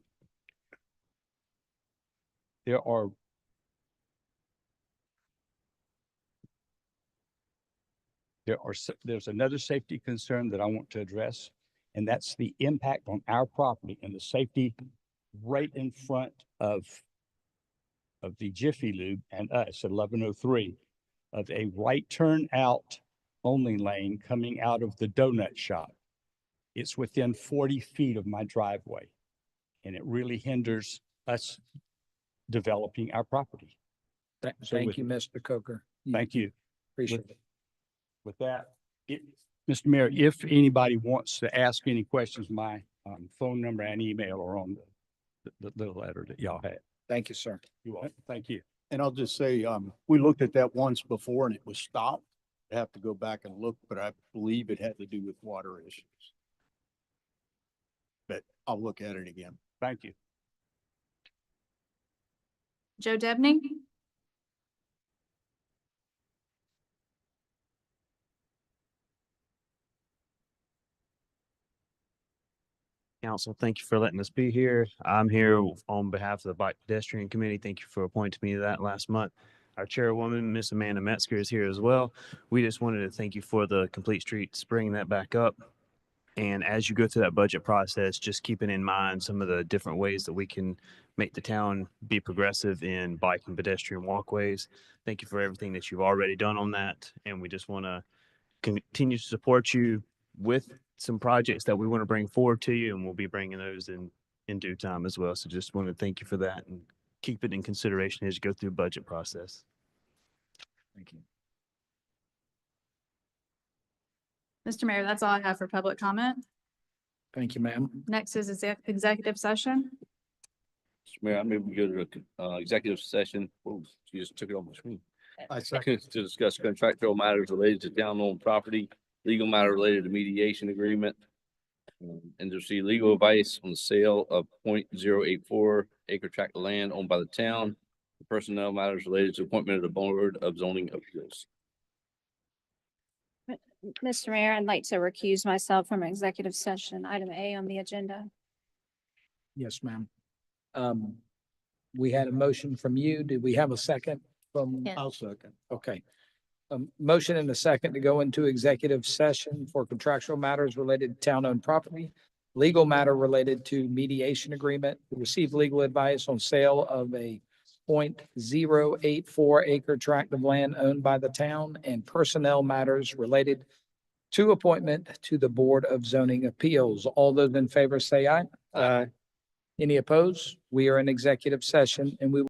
There's another safety concern that I want to address, and that's the impact on our property and the safety right in front of the Jiffy Lube and us at 1103 of a right turn out only lane coming out of the donut shop. It's within 40 feet of my driveway, and it really hinders us developing our property. Thank you, Mr. Coker. Thank you. Appreciate it. With that, Mr. Mayor, if anybody wants to ask any questions, my phone number and email are on the letter that y'all had. Thank you, sir. You are. Thank you. And I'll just say, we looked at that once before and it was stopped. I have to go back and look, but I believe it had to do with water issues. But I'll look at it again. Thank you. Joe Debney. Council, thank you for letting us be here. I'm here on behalf of the Bike Pedestrian Committee. Thank you for appointing me to that last month. Our chairwoman, Miss Amanda Metzger, is here as well. We just wanted to thank you for the Complete Streets, bringing that back up. And as you go through that budget process, just keeping in mind some of the different ways that we can make the town be progressive in bike and pedestrian walkways. Thank you for everything that you've already done on that. And we just want to continue to support you with some projects that we want to bring forward to you, and we'll be bringing those in due time as well. So just want to thank you for that and keep it in consideration as you go through the budget process. Thank you. Mr. Mayor, that's all I have for public comment. Thank you, ma'am. Next is executive session. Mr. Mayor, I maybe we go to executive session. Oh, you just took it off my screen. I second. To discuss contractual matters related to town-owned property, legal matter related to mediation agreement, and to receive legal advice on the sale of 0.084 acre tract of land owned by the town, personnel matters related to appointment of the Board of Zoning Appeals. Mr. Mayor, I'd like to recuse myself from executive session, item A on the agenda. Yes, ma'am. We had a motion from you. Did we have a second from? Yeah. I'll second. Okay. Motion and a second to go into executive session for contractual matters related to town-owned property, legal matter related to mediation agreement, receive legal advice on sale of a 0.084 acre tract of land owned by the town, and personnel matters related to appointment to the Board of Zoning Appeals. All those in favor say aye. Aye. Any opposed? We are in executive session and we